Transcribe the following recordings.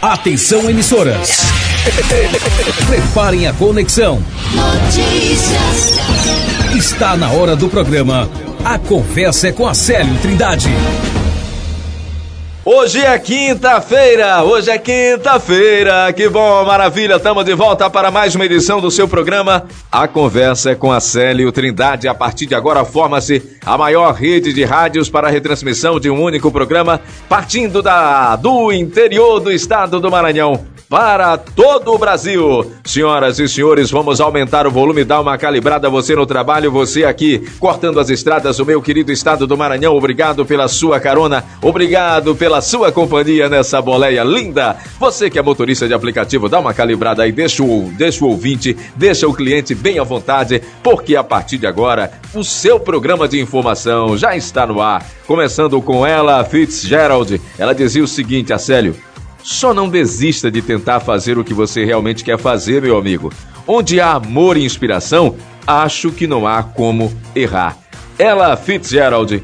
Atenção, emissoras. Preparem a conexão. Notícias. Está na hora do programa A Conversa é com a Célio Trindade. Hoje é quinta-feira, que bom, maravilha, estamos de volta para mais uma edição do seu programa A Conversa é com a Célio Trindade. A partir de agora forma-se a maior rede de rádios para a retransmissão de um único programa, partindo do interior do estado do Maranhão para todo o Brasil. Senhoras e senhores, vamos aumentar o volume, dar uma calibrada, você no trabalho, você aqui cortando as estradas do meu querido estado do Maranhão. Obrigado pela sua carona, obrigado pela sua companhia nessa boleia linda. Você que é motorista de aplicativo, dá uma calibrada aí, deixa o ouvinte, deixa o cliente bem à vontade, porque a partir de agora o seu programa de informação já está no ar. Começando com ela, Fitzgerald. Ela dizia o seguinte: Acélio, só não desista de tentar fazer o que você realmente quer fazer, meu amigo. Onde há amor e inspiração, acho que não há como errar. Ella Fitzgerald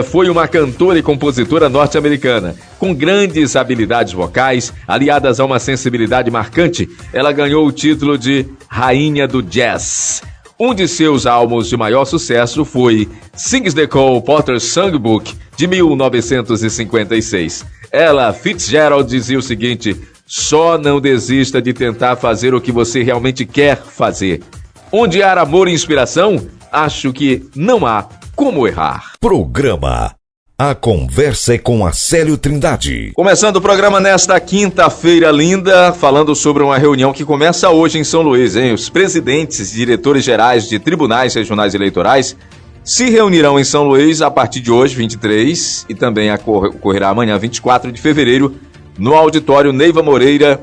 foi uma cantora e compositora norte-americana. Com grandes habilidades vocais, aliadas a uma sensibilidade marcante, ela ganhou o título de Rainha do Jazz. Um de seus álbuns de maior sucesso foi Sings the Cole Porter Songbook, de 1956. Ella Fitzgerald dizia o seguinte: só não desista de tentar fazer o que você realmente quer fazer. Onde há amor e inspiração, acho que não há como errar. Programa A Conversa é com a Célio Trindade. Começando o programa nesta quinta-feira linda, falando sobre uma reunião que começa hoje em São Luís, hein? Os presidentes e diretores gerais de tribunais regionais eleitorais se reunirão em São Luís a partir de hoje, 23, e também ocorrerá amanhã, 24 de fevereiro, no auditório Neiva Moreira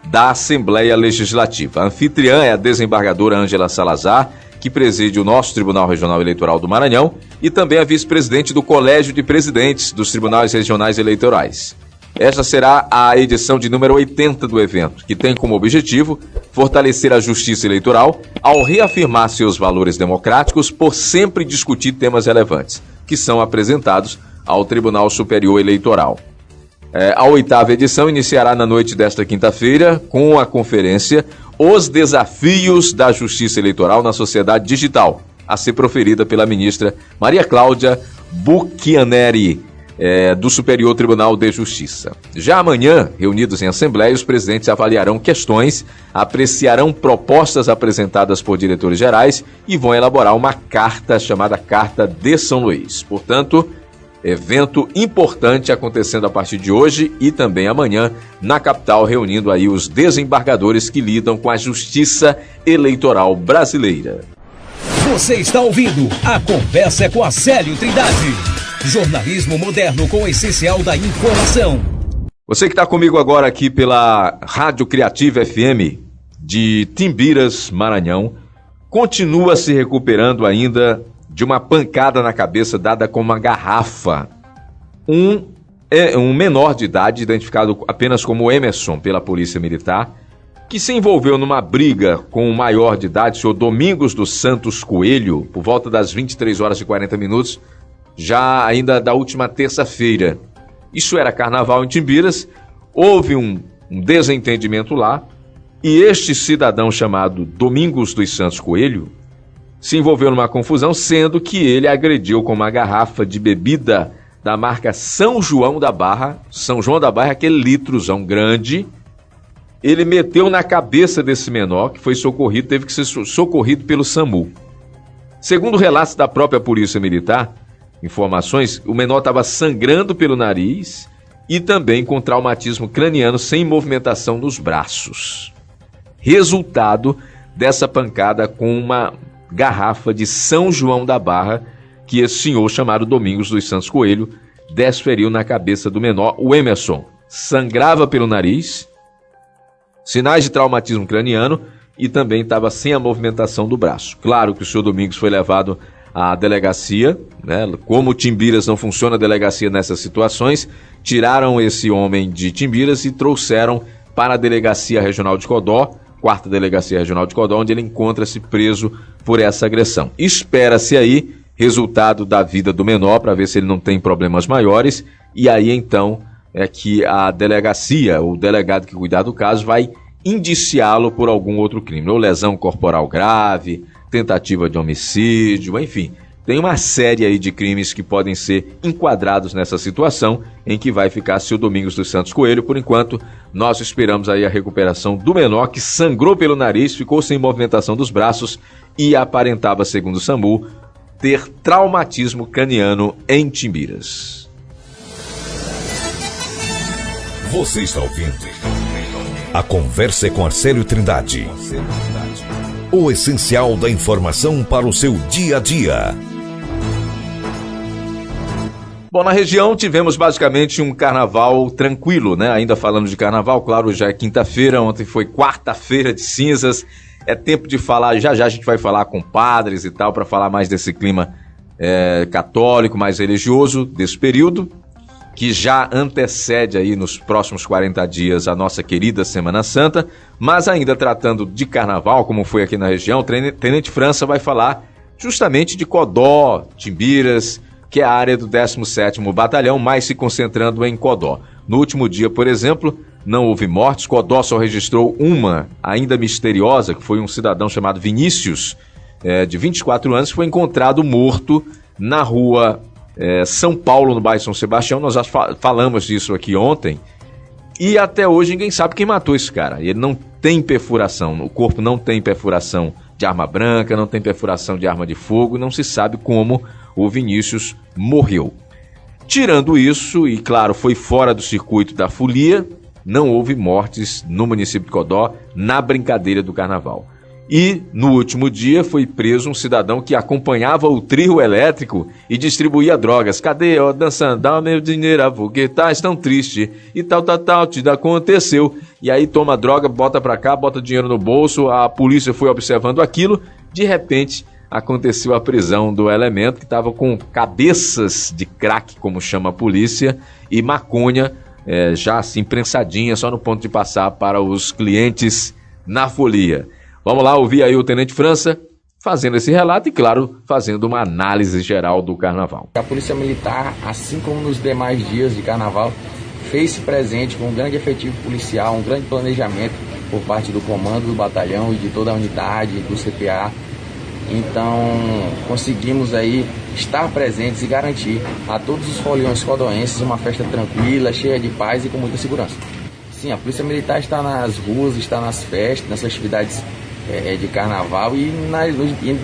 da Assembleia Legislativa. A anfitriã é a desembargadora Ângela Salazar, que preside o nosso Tribunal Regional Eleitoral do Maranhão, e também a vice-presidente do Colégio de Presidentes dos Tribunais Regionais Eleitorais. Esta será a edição de número 80 do evento, que tem como objetivo fortalecer a justiça eleitoral ao reafirmar seus valores democráticos por sempre discutir temas relevantes, que são apresentados ao Tribunal Superior Eleitoral. A 8ª edição iniciará na noite desta quinta-feira com a conferência Os Desafios da Justiça Eleitoral na Sociedade Digital, a ser proferida pela ministra Maria Cláudia Buchianeri, do Superior Tribunal de Justiça. Já amanhã, reunidos em assembleia, os presidentes avaliarão questões, apreciarão propostas apresentadas por diretores gerais e vão elaborar uma carta chamada Carta de São Luís. Portanto, evento importante acontecendo a partir de hoje e também amanhã na capital, reunindo aí os desembargadores que lidam com a justiça eleitoral brasileira. Você está ouvindo A Conversa é com a Célio Trindade. Jornalismo moderno com o essencial da informação. Você que está comigo agora aqui pela Rádio Criativa FM de Timbiras, Maranhão, continua se recuperando ainda de uma pancada na cabeça dada com uma garrafa. Um menor de idade, identificado apenas como Emerson pela Polícia Militar, que se envolveu numa briga com um maior de idade, o senhor Domingos dos Santos Coelho, por volta das 23 horas e 40 minutos, já ainda da última terça-feira. Isso era carnaval em Timbiras, houve um desentendimento lá, e este cidadão chamado Domingos dos Santos Coelho se envolveu numa confusão, sendo que ele agrediu com uma garrafa de bebida da marca São João da Barra. São João da Barra é aquele litrozão grande. Ele meteu na cabeça desse menor, que foi socorrido, teve que ser socorrido pelo SAMU. Segundo relatos da própria Polícia Militar, informações, o menor estava sangrando pelo nariz e também com traumatismo craniano sem movimentação nos braços. Resultado dessa pancada com uma garrafa de São João da Barra que esse senhor chamado Domingos dos Santos Coelho desferiu na cabeça do menor, o Emerson. Sangrava pelo nariz, sinais de traumatismo craniano e também estava sem a movimentação do braço. Claro que o senhor Domingos foi levado à delegacia, né? Como Timbiras não funciona a delegacia nessas situações, tiraram esse homem de Timbiras e trouxeram para a Delegacia Regional de Codó, 4ª Delegacia Regional de Codó, onde ele encontra-se preso por essa agressão. Espera-se aí resultado da vida do menor, para ver se ele não tem problemas maiores, e aí então é que a delegacia, o delegado que cuidar do caso, vai indiciá-lo por algum outro crime, ou lesão corporal grave, tentativa de homicídio, enfim. Tem uma série aí de crimes que podem ser enquadrados nessa situação, em que vai ficar seu Domingos dos Santos Coelho. Por enquanto, nós esperamos aí a recuperação do menor, que sangrou pelo nariz, ficou sem movimentação dos braços e aparentava, segundo o SAMU, ter traumatismo craniano em Timbiras. Você está ouvindo A Conversa é com Arcélio Trindade. O essencial da informação para o seu dia a dia. Bom, na região tivemos basicamente um carnaval tranquilo, né? Ainda falando de carnaval, claro, já é quinta-feira, ontem foi quarta-feira de cinzas. É tempo de falar, já a gente vai falar com padres e tal, para falar mais desse clima católico, mais religioso desse período, que já antecede aí nos próximos 40 dias a nossa querida Semana Santa. Mas ainda tratando de carnaval, como foi aqui na região, o Tenente França vai falar justamente de Codó, Timbiras, que é a área do 17º Batalhão, mas se concentrando em Codó. No último dia, por exemplo, não houve mortes. Codó só registrou uma, ainda misteriosa, que foi um cidadão chamado Vinícius, de 24 anos, que foi encontrado morto na rua São Paulo, no bairro São Sebastião. Nós já falamos disso aqui ontem. E até hoje ninguém sabe quem matou esse cara. Ele não tem perfuração, o corpo não tem perfuração de arma branca, não tem perfuração de arma de fogo, não se sabe como o Vinícius morreu. Tirando isso, e claro, foi fora do circuito da folia, não houve mortes no município de Codó na brincadeira do carnaval. E no último dia foi preso um cidadão que acompanhava o trio elétrico e distribuía drogas. Cadê, ó, dançando, dá meu dinheiro, porque estás tão triste, e tal, te aconteceu. E aí toma droga, bota pra cá, bota dinheiro no bolso, a polícia foi observando aquilo, de repente aconteceu a prisão do elemento, que estava com cabeças de crack, como chama a polícia, e maconha, já assim prensadinha, só no ponto de passar para os clientes na folia. Vamos lá ouvir aí o Tenente França fazendo esse relato e, claro, fazendo uma análise geral do carnaval. A Polícia Militar, assim como nos demais dias de carnaval, fez-se presente com um grande efetivo policial, um grande planejamento por parte do comando do batalhão e de toda a unidade do CPA. Então, conseguimos aí estar presentes e garantir a todos os foliões codoenses uma festa tranquila, cheia de paz e com muita segurança. Sim, a Polícia Militar está nas ruas, está nas festas, nas festividades de carnaval e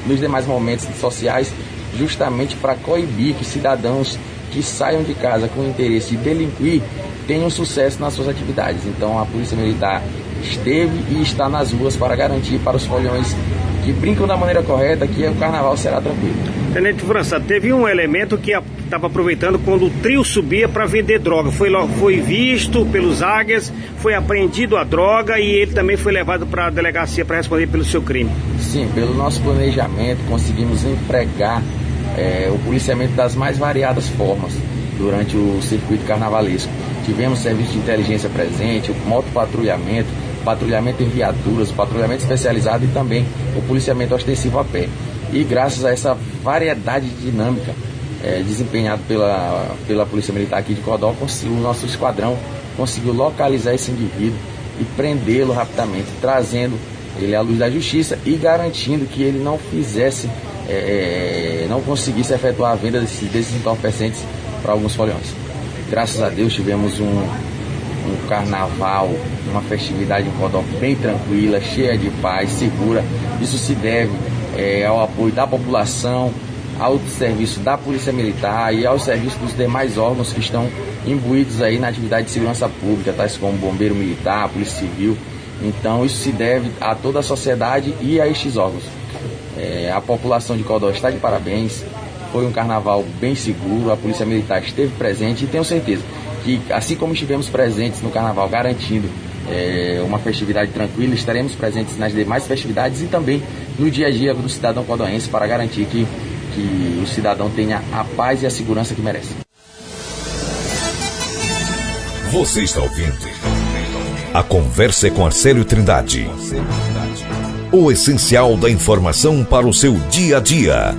nos demais momentos sociais, justamente para coibir que cidadãos que saiam de casa com o interesse de delinquir tenham sucesso nas suas atividades. Então a Polícia Militar esteve e está nas ruas para garantir para os foliões que brincam da maneira correta que o carnaval será tranquilo. Tenente França, teve um elemento que estava aproveitando quando o trio subia para vender droga. Foi visto pelos águias, foi apreendido a droga e ele também foi levado para a delegacia para responder pelo seu crime. Sim, pelo nosso planejamento conseguimos empregar o policiamento das mais variadas formas durante o circuito carnavalesco. Tivemos serviço de inteligência presente, o motopatrulhamento, patrulhamento em viaturas, patrulhamento especializado e também o policiamento ostensivo a pé. E graças a essa variedade dinâmica desempenhada pela Polícia Militar aqui de Codó, o nosso esquadrão conseguiu localizar esse indivíduo e prendê-lo rapidamente, trazendo ele à luz da justiça e garantindo que ele não não conseguisse efetuar a venda desses entorpecentes para alguns foliões. Graças a Deus tivemos um carnaval, uma festividade em Codó bem tranquila, cheia de paz, segura. Isso se deve ao apoio da população, ao serviço da Polícia Militar e ao serviço dos demais órgãos que estão imbuídos aí na atividade de segurança pública, tais como Bombeiro Militar, Polícia Civil. Então isso se deve a toda a sociedade e a estes órgãos. A população de Codó está de parabéns, foi um carnaval bem seguro, a Polícia Militar esteve presente e tenho certeza que, assim como estivemos presentes no carnaval garantindo uma festividade tranquila, estaremos presentes nas demais festividades e também no dia a dia do cidadão codoense para garantir que o cidadão tenha a paz e a segurança que merece. Você está ouvindo A Conversa é com Arcélio Trindade. O essencial da informação para o seu dia a dia.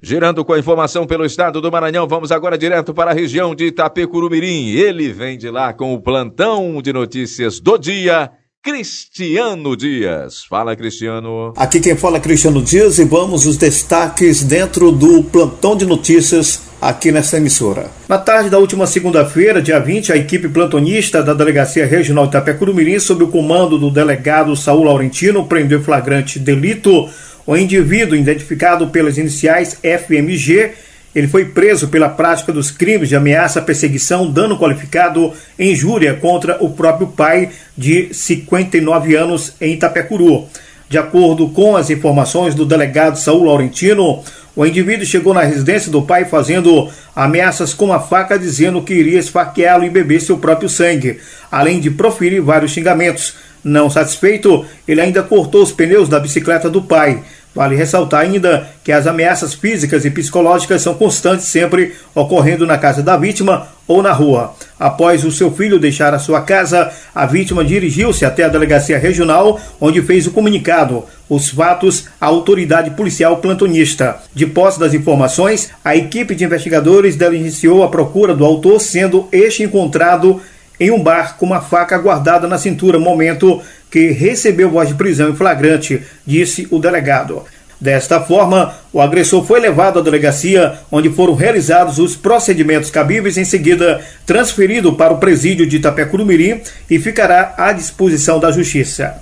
Girando com a informação pelo estado do Maranhão, vamos agora direto para a região de Itapecurumirim. Ele vem de lá com o plantão de notícias do dia, Cristiano Dias. Fala, Cristiano. Aqui quem fala é Cristiano Dias e vamos os destaques dentro do plantão de notícias aqui nessa emissora. Na tarde da última segunda-feira, dia 20, a equipe plantonista da Delegacia Regional de Itapecurumirim, sob o comando do delegado Saul Laurentino, prendeu em flagrante delito o indivíduo identificado pelas iniciais FMG. Ele foi preso pela prática dos crimes de ameaça, perseguição, dano qualificado e injúria contra o próprio pai de 59 anos em Itapecuru. De acordo com as informações do delegado Saul Laurentino, o indivíduo chegou na residência do pai fazendo ameaças com a faca, dizendo que iria esfaqueá-lo e beber seu próprio sangue, além de proferir vários xingamentos. Não satisfeito, ele ainda cortou os pneus da bicicleta do pai. Vale ressaltar ainda que as ameaças físicas e psicológicas são constantes, sempre ocorrendo na casa da vítima ou na rua. Após o seu filho deixar a sua casa, a vítima dirigiu-se até a delegacia regional, onde fez o comunicado. Os fatos à autoridade policial plantonista. De posse das informações, a equipe de investigadores diligenciou a procura do autor, sendo este encontrado em um bar com uma faca guardada na cintura, momento que recebeu voz de prisão em flagrante, disse o delegado. Desta forma, o agressor foi levado à delegacia, onde foram realizados os procedimentos cabíveis, em seguida transferido para o presídio de Itapecurumirim e ficará à disposição da Justiça.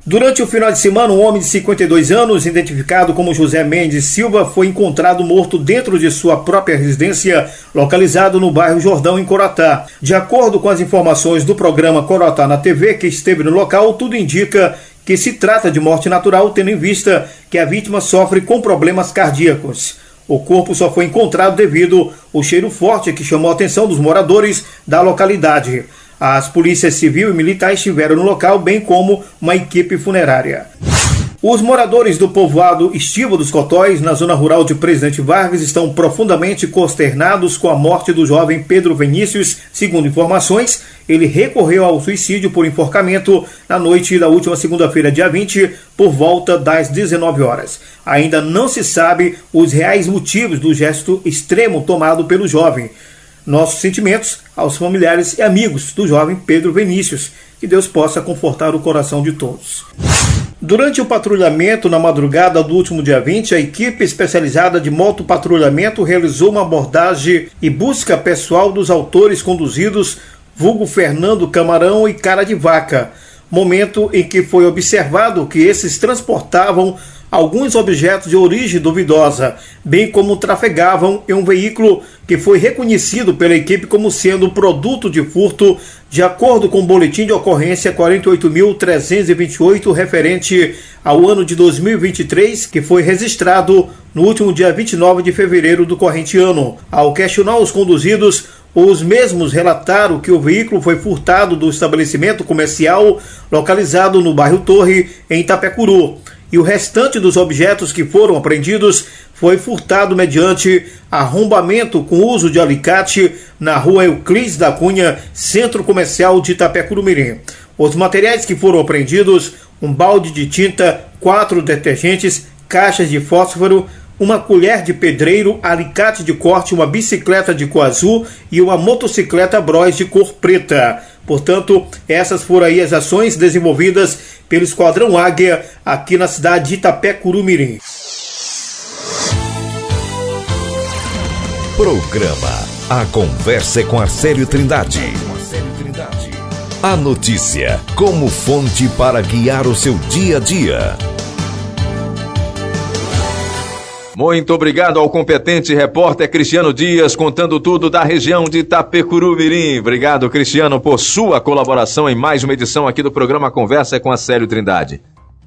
Durante o final de semana, um homem de 52 anos, identificado como José Mendes Silva, foi encontrado morto dentro de sua própria residência, localizado no bairro Jordão, em Coroatá. De acordo com as informações do programa Coroatá na TV, que esteve no local, tudo indica que se trata de morte natural, tendo em vista que a vítima sofre com problemas cardíacos. O corpo só foi encontrado devido ao cheiro forte que chamou a atenção dos moradores da localidade. As polícias civil e militar estiveram no local, bem como uma equipe funerária. Os moradores do povoado Estiva dos Cotóis, na zona rural de Presidente Vargas, estão profundamente consternados com a morte do jovem Pedro Vinícius. Segundo informações, ele recorreu ao suicídio por enforcamento na noite da última segunda-feira, dia 20, por volta das 19 horas. Ainda não se sabe os reais motivos do gesto extremo tomado pelo jovem. Nossos sentimentos aos familiares e amigos do jovem Pedro Vinícius. Que Deus possa confortar o coração de todos. Durante o patrulhamento na madrugada do último dia 20, a equipe especializada de motopatrulhamento realizou uma abordagem e busca pessoal dos autores conduzidos, vulgo Fernando Camarão e Cara de Vaca. Momento em que foi observado que esses transportavam alguns objetos de origem duvidosa, bem como trafegavam em um veículo que foi reconhecido pela equipe como sendo produto de furto, de acordo com o boletim de ocorrência 48.328, referente ao ano de 2023, que foi registrado no último dia 29 de fevereiro do corrente ano. Ao questionar os conduzidos, os mesmos relataram que o veículo foi furtado do estabelecimento comercial localizado no bairro Torre, em Itapecuru. E o restante dos objetos que foram apreendidos foi furtado mediante arrombamento com uso de alicate na rua Euclides da Cunha, centro comercial de Itapecurumirim. Os materiais que foram apreendidos: um balde de tinta, 4 detergentes, caixas de fósforo, uma colher de pedreiro, alicate de corte, uma bicicleta de cor azul e uma motocicleta Bros de cor preta. Portanto, essas foram aí as ações desenvolvidas pelo Esquadrão Águia aqui na cidade de Itapecurumirim. Programa A Conversa é com Arcélio Trindade. A notícia como fonte para guiar o seu dia a dia. Muito obrigado ao competente repórter Cristiano Dias, contando tudo da região de Itapecurumirim. Obrigado, Cristiano, por sua colaboração em mais uma edição aqui do programa Conversa com Arcélio Trindade.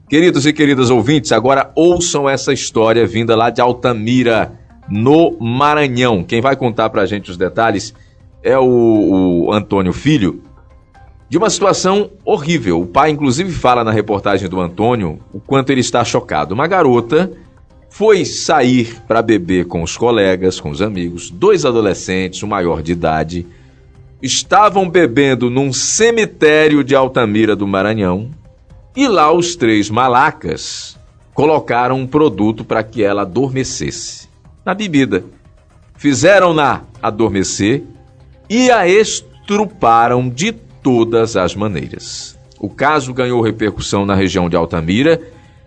Queridos e queridas ouvintes, agora ouçam essa história vinda lá de Altamira, no Maranhão. Quem vai contar pra gente os detalhes é o Antônio Filho, de uma situação horrível. O pai, inclusive, fala na reportagem do Antônio o quanto ele está chocado. Uma garota foi sair para beber com os colegas, com os amigos, 2 adolescentes, um maior de idade, estavam bebendo num cemitério de Altamira do Maranhão, e lá os 3 malacas colocaram um produto para que ela adormecesse. na bebida. Fizeram-na adormecer e a estruparam de todas as maneiras. O caso ganhou repercussão na região de Altamira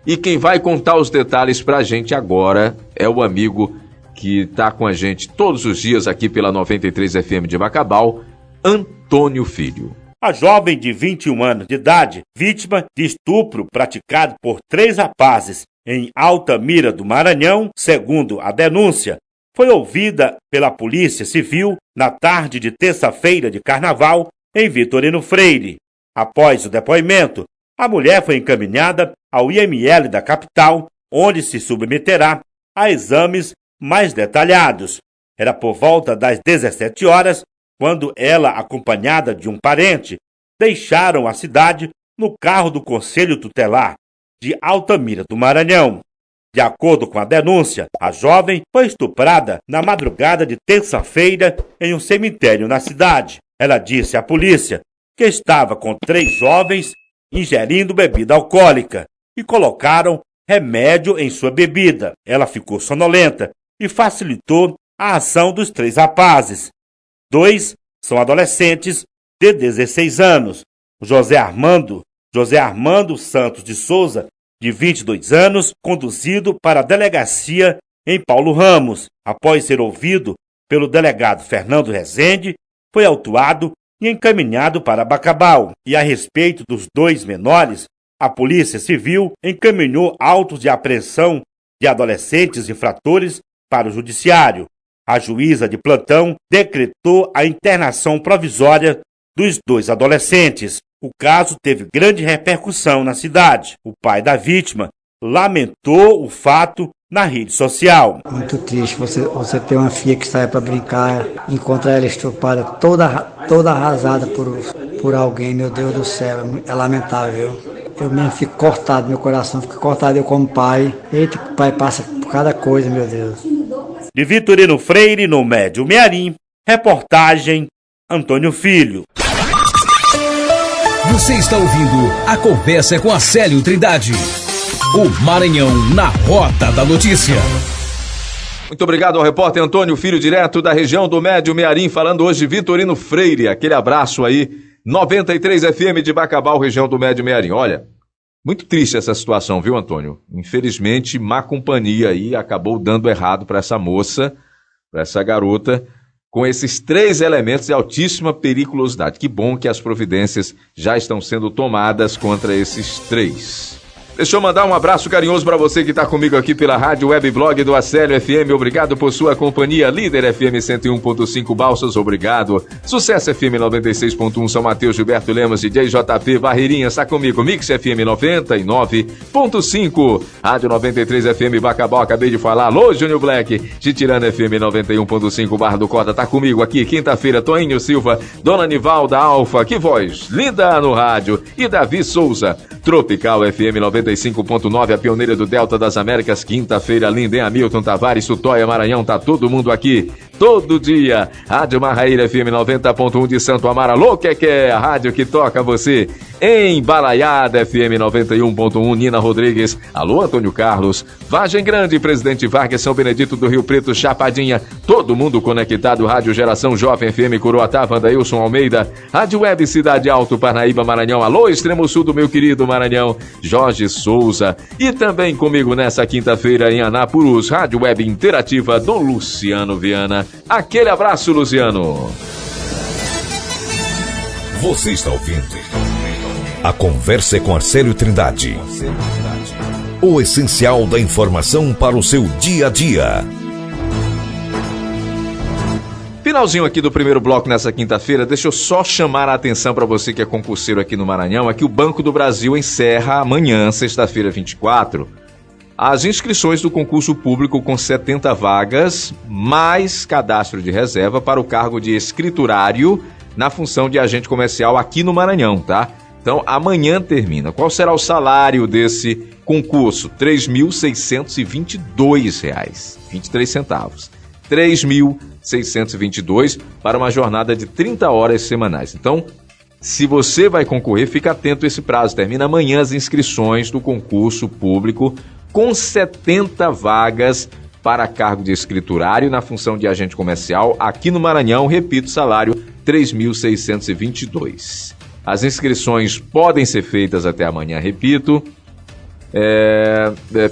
e quem vai contar os detalhes pra gente agora é o amigo que tá com a gente todos os dias aqui pela 93 FM de Bacabal, Antônio Filho. A jovem de 21 anos de idade, vítima de estupro praticado por 3 rapazes em Altamira do Maranhão, segundo a denúncia, foi ouvida pela Polícia Civil na tarde de terça-feira de Carnaval em Vitorino Freire. Após o depoimento, a mulher foi encaminhada ao IML da capital, onde se submeterá a exames mais detalhados. Era por volta das 17 horas, quando ela, acompanhada de um parente, deixaram a cidade no carro do Conselho Tutelar de Altamira do Maranhão. De acordo com a denúncia, a jovem foi estuprada na madrugada de terça-feira em um cemitério na cidade. Ela disse à polícia que estava com 3 jovens ingerindo bebida alcoólica e colocaram remédio em sua bebida. Ela ficou sonolenta e facilitou a ação dos 3 rapazes. 2 são adolescentes de 16 anos. José Armando Santos de Souza, de 22 anos, conduzido para a delegacia em Paulo Ramos. Após ser ouvido pelo delegado Fernando Rezende, foi autuado e encaminhado para Bacabal. E a respeito dos 2 menores, a Polícia Civil encaminhou autos de apreensão de adolescentes infratores para o Judiciário. A juíza de plantão decretou a internação provisória dos 2 adolescentes. O caso teve grande repercussão na cidade. O pai da vítima lamentou o fato na rede social. Muito triste você ter uma filha que sai para brincar, encontra ela estuprada, toda arrasada por alguém, meu Deus do céu, é lamentável. Eu mesmo fico cortado, meu coração fica cortado, eu como pai. Eita, o pai passa por cada coisa, meu Deus. De Vitorino Freire, no Médio Mearim, reportagem Antônio Filho. Você está ouvindo a Conversa com Acélio Trindade. O Maranhão na Rota da Notícia. Muito obrigado ao repórter Antônio Filho, direto da região do Médio Mearim, falando hoje de Vitorino Freire. Aquele abraço aí, 93 FM de Bacabal, região do Médio Mearim. Olha, muito triste essa situação, viu, Antônio? Infelizmente, má companhia aí acabou dando errado para essa moça, para essa garota, com esses 3 elementos de altíssima periculosidade. Que bom que as providências já estão sendo tomadas contra esses 3. Deixa eu mandar um abraço carinhoso para você que está comigo aqui pela rádio web blog do Acélio FM. Obrigado por sua companhia. Líder FM 101.5 Balsas, obrigado. Sucesso FM 96.1 São Mateus, Gilberto Lemos, DJ JP, Barreirinha, está comigo. Mix FM 99.5. Rádio 93 FM Bacabal, acabei de falar. Alô, Júnior Black. Titirana FM 91.5 Barra do Corda, tá comigo aqui. Quinta-feira, Toinho Silva, Dona Nivalda Alfa, que voz linda no rádio. E Davi Souza. Tropical FM 95.9, a pioneira do Delta das Américas. Quinta-feira linda, hein? Hamilton Tavares, Sutóia, Maranhão, tá todo mundo aqui, todo dia. Rádio Marraíra FM 90.1 de Santo Amaro. Alô, que é a rádio que toca você. Em Balaiada FM 91.1, Nina Rodrigues. Alô, Antônio Carlos. Vargem Grande, Presidente Vargas, São Benedito do Rio Preto, Chapadinha. Todo mundo conectado. Rádio Geração Jovem FM Coroatá, Vandailson Almeida. Rádio Web Cidade Alto, Parnaíba, Maranhão. Alô, Extremo Sul do meu querido Maranhão, Jorge Souza. E também comigo nessa quinta-feira em Anápolis, Rádio Web Interativa do Luciano Viana. Aquele abraço, Luciano. Você está ouvindo a Conversa com Acélio Trindade. O essencial da informação para o seu dia a dia. Finalzinho aqui do primeiro bloco nessa quinta-feira, deixa eu só chamar a atenção para você que é concurseiro aqui no Maranhão, é que o Banco do Brasil encerra amanhã, sexta-feira 24, as inscrições do concurso público com 70 vagas, mais cadastro de reserva para o cargo de escriturário na função de agente comercial aqui no Maranhão, tá? Então, amanhã termina. Qual será o salário desse concurso? R$ 3.622, 23 centavos. R$ 3.622 para uma jornada de 30 horas semanais. Então, se você vai concorrer, fica atento a esse prazo. Termina amanhã as inscrições do concurso público com 70 vagas para cargo de escriturário na função de agente comercial aqui no Maranhão. Repito, salário R$ 3.622. As inscrições podem ser feitas até amanhã, repito,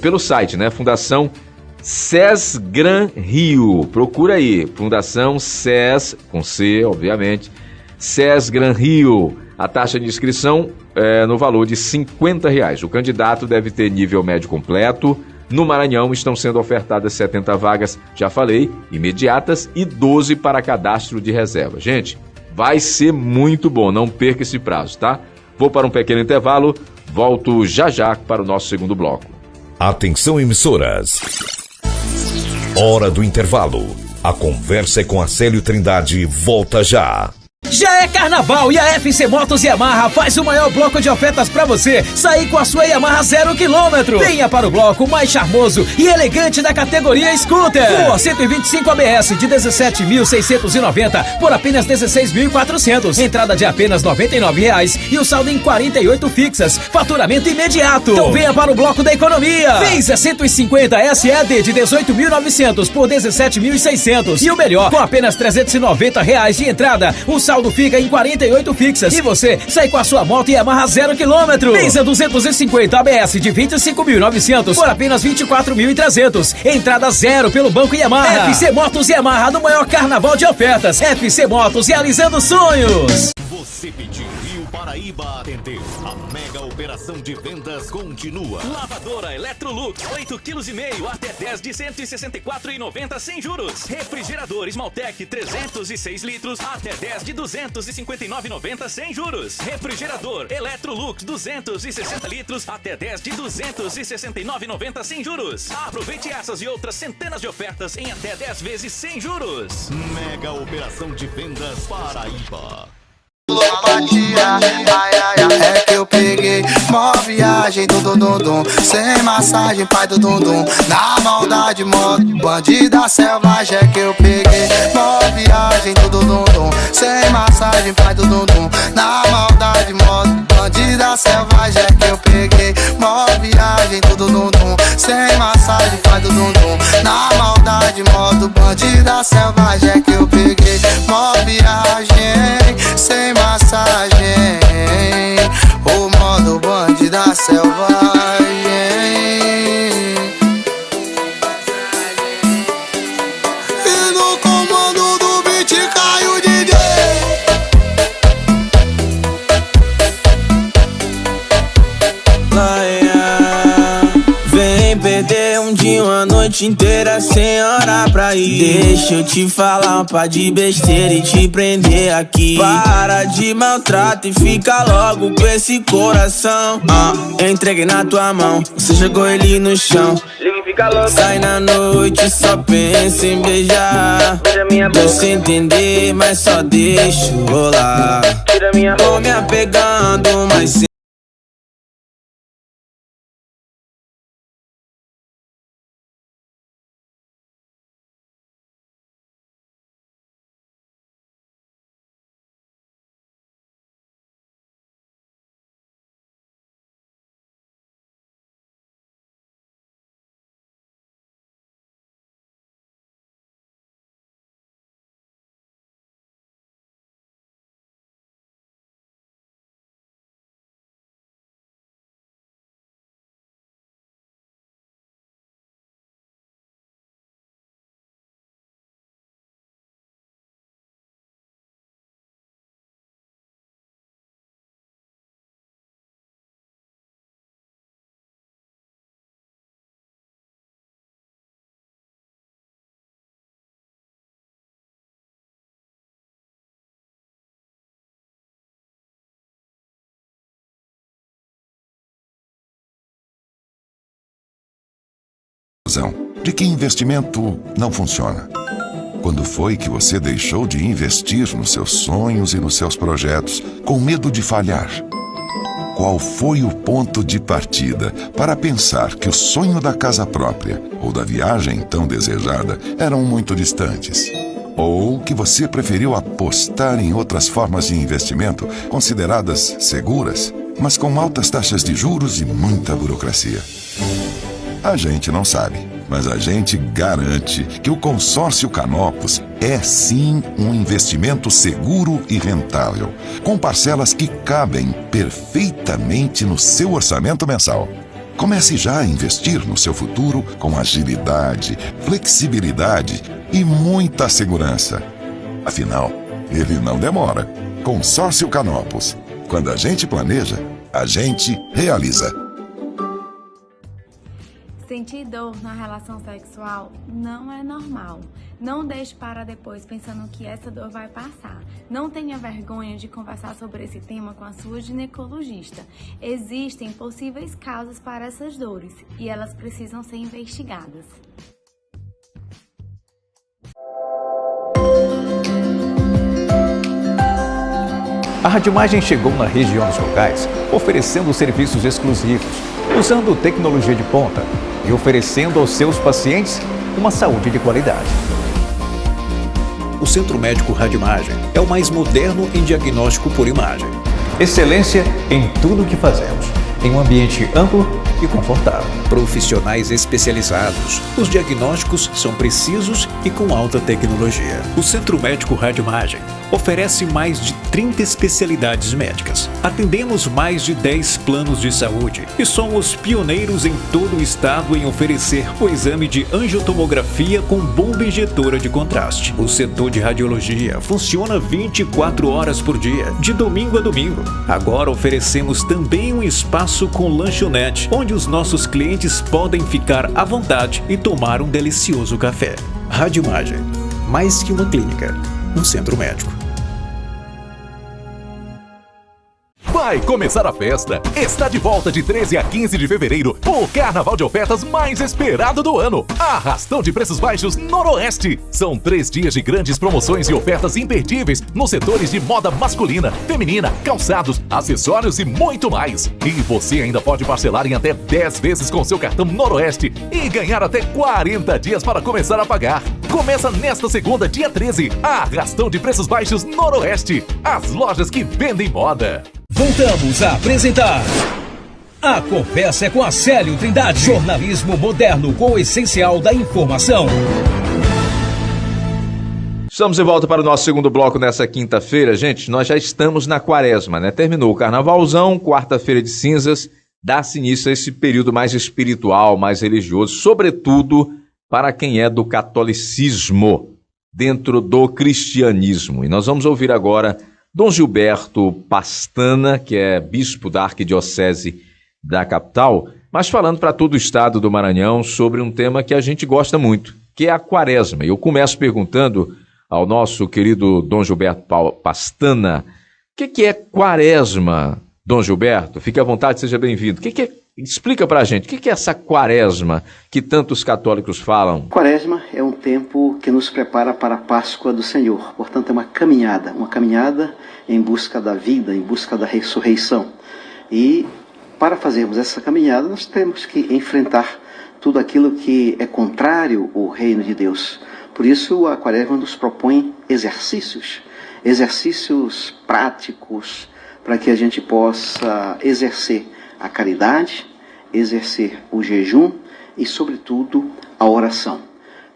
pelo site, né? Fundação SESGran Rio. Procura aí, Fundação SES, com C, obviamente, SESGran Rio. A taxa de inscrição é no valor de R$ 50. O candidato deve ter nível médio completo. No Maranhão estão sendo ofertadas 70 vagas, já falei, imediatas, e 12 para cadastro de reserva. Gente, vai ser muito bom, não perca esse prazo, tá? Vou para um pequeno intervalo, volto já já para o nosso segundo bloco. Atenção, emissoras. Hora do intervalo. A conversa é com Acélio Trindade volta já. Já é carnaval e a FC Motos Yamaha faz o maior bloco de ofertas pra você sair com a sua Yamaha 0 km. Venha para o bloco mais charmoso e elegante da categoria Scooter. Por 125 ABS de 17.690 por apenas 16.400. Entrada de apenas R$ 99 e o saldo em 48 fixas. Faturamento imediato. Então venha para o bloco da economia. Venza 150 SED de 18.900 por 17.600. E o melhor, com apenas R$ 390 de entrada, o saldo fica em 48 fixas e você sai com a sua moto Yamaha 0 km. Venza 250 ABS de 25.900 por apenas 24.300. Entrada zero pelo Banco Yamaha. FC Motos Yamaha no maior carnaval de ofertas. FC Motos realizando sonhos. Você pediu e o Paraíba atendeu. A mega operação de vendas continua. Lavadora Electrolux 8,5 kg até 10 de 164,90 sem juros. Refrigerador Esmaltec 306 litros até 10 de 259,90 sem juros. Refrigerador Electrolux 260 litros até 10 de 269,90 sem juros. Aproveite essas e outras centenas de ofertas em até 10 vezes sem juros. Mega operação de vendas Paraíba. É que eu peguei mó viagem do dum sem massagem, pai do dum na maldade, modo bandida selvagem. É que eu peguei mó viagem do dum sem massagem, pai do dum na maldade, modo bandida selvagem. É que eu peguei mó viagem do dum sem massagem, pai do dum na maldade, modo bandida selvagem. É que eu peguei mó viagem sem massagem, o modo bandida selvagem. E no comando do beat cai o DJ. Vem perder um dia, uma noite inteira sem hora pra ir. Deixa eu te falar um par de besteira e te prender aqui. Para de maltrato e fica logo com esse coração. Entreguei na tua mão, você jogou ele no chão. Sai na noite, só pensa em beijar. Deixa eu entender, mas só deixa rolar. Tô me apegando, mas de que investimento não funciona. Quando foi que você deixou de investir nos seus sonhos e nos seus projetos com medo de falhar? Qual foi o ponto de partida para pensar que o sonho da casa própria ou da viagem tão desejada eram muito distantes? Ou que você preferiu apostar em outras formas de investimento consideradas seguras, mas com altas taxas de juros e muita burocracia? A gente não sabe. Mas a gente garante que o Consórcio Canopus é sim um investimento seguro e rentável, com parcelas que cabem perfeitamente no seu orçamento mensal. Comece já a investir no seu futuro com agilidade, flexibilidade e muita segurança. Afinal, ele não demora. Consórcio Canopus. Quando a gente planeja, a gente realiza. Sentir dor na relação sexual não é normal. Não deixe para depois pensando que essa dor vai passar. Não tenha vergonha de conversar sobre esse tema com a sua ginecologista. Existem possíveis causas para essas dores e elas precisam ser investigadas. A Radimagem chegou na região dos Cocais, oferecendo serviços exclusivos, usando tecnologia de ponta e oferecendo aos seus pacientes uma saúde de qualidade. O Centro Médico Radimagem é o mais moderno em diagnóstico por imagem. Excelência em tudo o que fazemos, em um ambiente amplo e confortável. Profissionais especializados. Os diagnósticos são precisos e com alta tecnologia. O Centro Médico Radimagem oferece mais de 30 especialidades médicas. Atendemos mais de 10 planos de saúde e somos pioneiros em todo o estado em oferecer o exame de angiotomografia com bomba injetora de contraste. O setor de radiologia funciona 24 horas por dia, de domingo a domingo. Agora oferecemos também um espaço com lanchonete, onde os nossos clientes podem ficar à vontade e tomar um delicioso café. Radimagem, mais que uma clínica, um centro médico. Vai começar a festa! Está de volta de 13 a 15 de fevereiro, o carnaval de ofertas mais esperado do ano. Arrastão de preços baixos Noroeste. São 3 dias de grandes promoções e ofertas imperdíveis nos setores de moda masculina, feminina, calçados, acessórios e muito mais. E você ainda pode parcelar em até 10 vezes com seu cartão Noroeste e ganhar até 40 dias para começar a pagar. Começa nesta segunda, dia 13, Arrastão de preços baixos Noroeste. As lojas que vendem moda. Voltamos a apresentar A Conversa é com a Célio Trindade. Jornalismo moderno com o essencial da informação. Estamos de volta para o nosso segundo bloco nessa quinta-feira. Gente, nós já estamos na quaresma, né? Terminou o carnavalzão, quarta-feira de cinzas, dá-se início a esse período mais espiritual, mais religioso, sobretudo para quem é do catolicismo, dentro do cristianismo. E nós vamos ouvir agora Dom Gilberto Pastana, que é bispo da Arquidiocese da capital, mas falando para todo o estado do Maranhão sobre um tema que a gente gosta muito, que é a quaresma. E eu começo perguntando ao nosso querido Dom Gilberto Pastana, o que é quaresma, Dom Gilberto? Fique à vontade, seja bem-vindo. Explica pra gente, o que é essa quaresma que tantos católicos falam? Quaresma é um tempo que nos prepara para a Páscoa do Senhor. Portanto, é uma caminhada em busca da vida, em busca da ressurreição. E para fazermos essa caminhada, nós temos que enfrentar tudo aquilo que é contrário ao reino de Deus. Por isso, a Quaresma nos propõe exercícios práticos, para que a gente possa exercer a caridade, exercer o jejum e, sobretudo, a oração.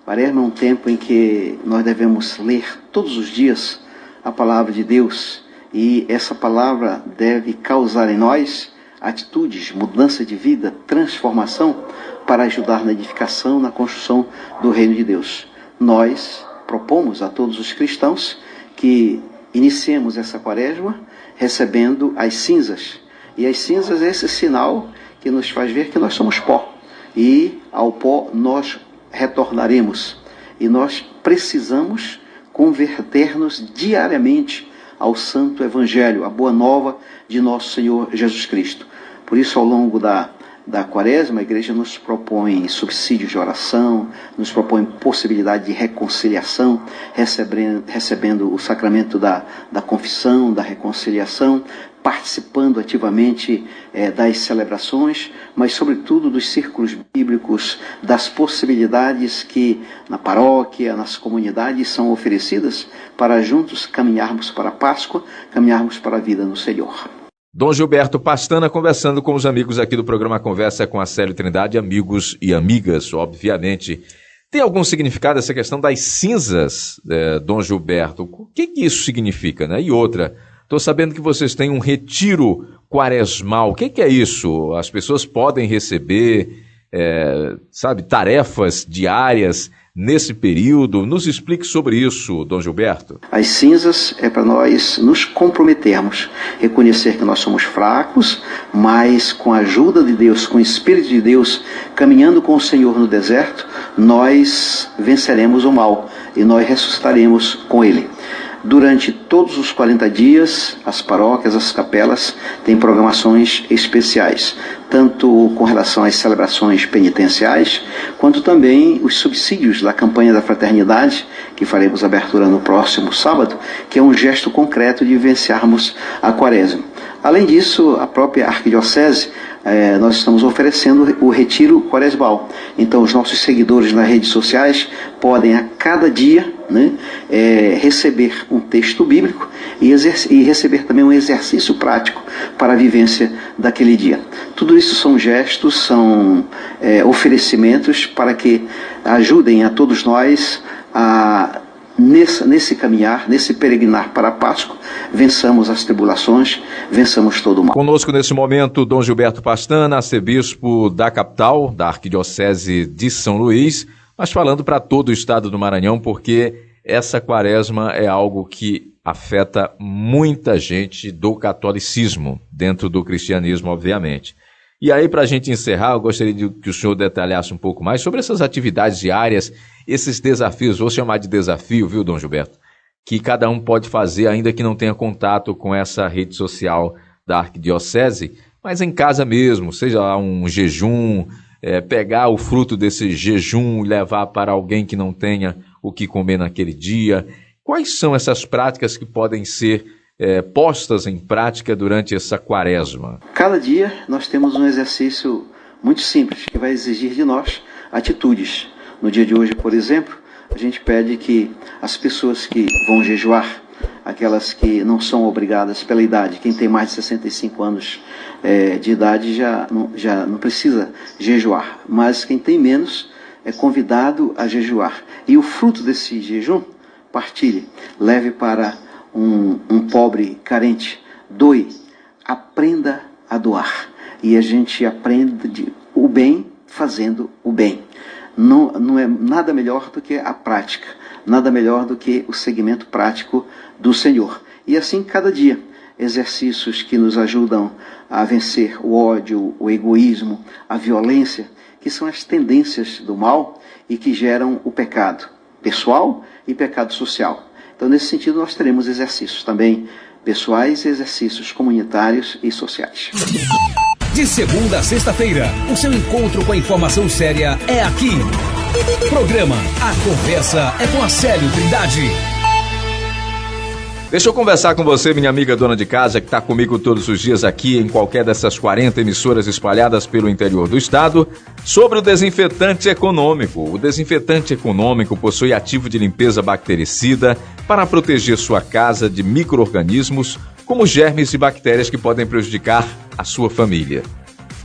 Quaresma é um tempo em que nós devemos ler todos os dias a palavra de Deus e essa palavra deve causar em nós atitudes, mudança de vida, transformação para ajudar na edificação, na construção do reino de Deus. Nós propomos a todos os cristãos que iniciemos essa Quaresma recebendo as cinzas. E as cinzas é esse sinal que nos faz ver que nós somos pó. E ao pó nós retornaremos. E nós precisamos converter-nos diariamente ao Santo Evangelho, a boa nova de nosso Senhor Jesus Cristo. Por isso, ao longo da Quaresma, a igreja nos propõe subsídios de oração, nos propõe possibilidade de reconciliação, recebendo o sacramento da confissão, da reconciliação, participando ativamente das celebrações, mas sobretudo dos círculos bíblicos, das possibilidades que na paróquia, nas comunidades são oferecidas para juntos caminharmos para a Páscoa, caminharmos para a vida no Senhor. Dom Gilberto Pastana conversando com os amigos aqui do programa Conversa com a Célio Trindade, amigos e amigas, obviamente. Tem algum significado essa questão das cinzas, Dom Gilberto? O que isso significa, né? E outra, estou sabendo que vocês têm um retiro quaresmal. O que é isso? As pessoas podem receber, tarefas diárias nesse período? Nos explique sobre isso, Dom Gilberto. As cinzas é para nós nos comprometermos, reconhecer que nós somos fracos, mas com a ajuda de Deus, com o Espírito de Deus, caminhando com o Senhor no deserto, nós venceremos o mal e nós ressuscitaremos com Ele. Durante todos os 40 dias, as paróquias, as capelas têm programações especiais, tanto com relação às celebrações penitenciais, quanto também os subsídios da campanha da fraternidade, que faremos abertura no próximo sábado, que é um gesto concreto de vivenciarmos a quaresma. Além disso, a própria arquidiocese, nós estamos oferecendo o retiro quaresmal. Então, os nossos seguidores nas redes sociais podem a cada dia receber um texto bíblico e receber também um exercício prático para a vivência daquele dia. Tudo isso são gestos, são oferecimentos para que ajudem a todos nós a nesse caminhar, nesse peregrinar para a Páscoa, vençamos as tribulações, vençamos todo o mal. Conosco nesse momento, Dom Gilberto Pastana, arcebispo da capital, da Arquidiocese de São Luís, mas falando para todo o estado do Maranhão, porque essa quaresma é algo que afeta muita gente do catolicismo, dentro do cristianismo, obviamente. E aí, para a gente encerrar, eu gostaria que o senhor detalhasse um pouco mais sobre essas atividades diárias, esses desafios, vou chamar de desafio, viu, Dom Gilberto, que cada um pode fazer, ainda que não tenha contato com essa rede social da Arquidiocese, mas em casa mesmo, seja lá um jejum, pegar o fruto desse jejum e levar para alguém que não tenha o que comer naquele dia. Quais são essas práticas que podem ser postas em prática durante essa quaresma? Cada dia nós temos um exercício muito simples, que vai exigir de nós atitudes. No dia de hoje, por exemplo, a gente pede que as pessoas que vão jejuar, aquelas que não são obrigadas pela idade, quem tem mais de 65 anos de idade já não precisa jejuar, mas quem tem menos é convidado a jejuar. E o fruto desse jejum, partilhe, leve para um pobre carente, doe, aprenda a doar. E a gente aprende o bem fazendo o bem. Não é nada melhor do que a prática, nada melhor do que o segmento prático do Senhor. E assim cada dia, exercícios que nos ajudam a vencer o ódio, o egoísmo, a violência, que são as tendências do mal e que geram o pecado pessoal e pecado social. Então, nesse sentido, nós teremos exercícios também pessoais e exercícios comunitários e sociais. De segunda a sexta-feira, o seu encontro com a informação séria é aqui. Programa A Conversa é com a Célio Trindade. Deixa eu conversar com você, minha amiga dona de casa, que está comigo todos os dias aqui em qualquer dessas 40 emissoras espalhadas pelo interior do estado, sobre o desinfetante econômico. O desinfetante econômico possui ativo de limpeza bactericida para proteger sua casa de micro-organismos, como germes e bactérias que podem prejudicar a sua família.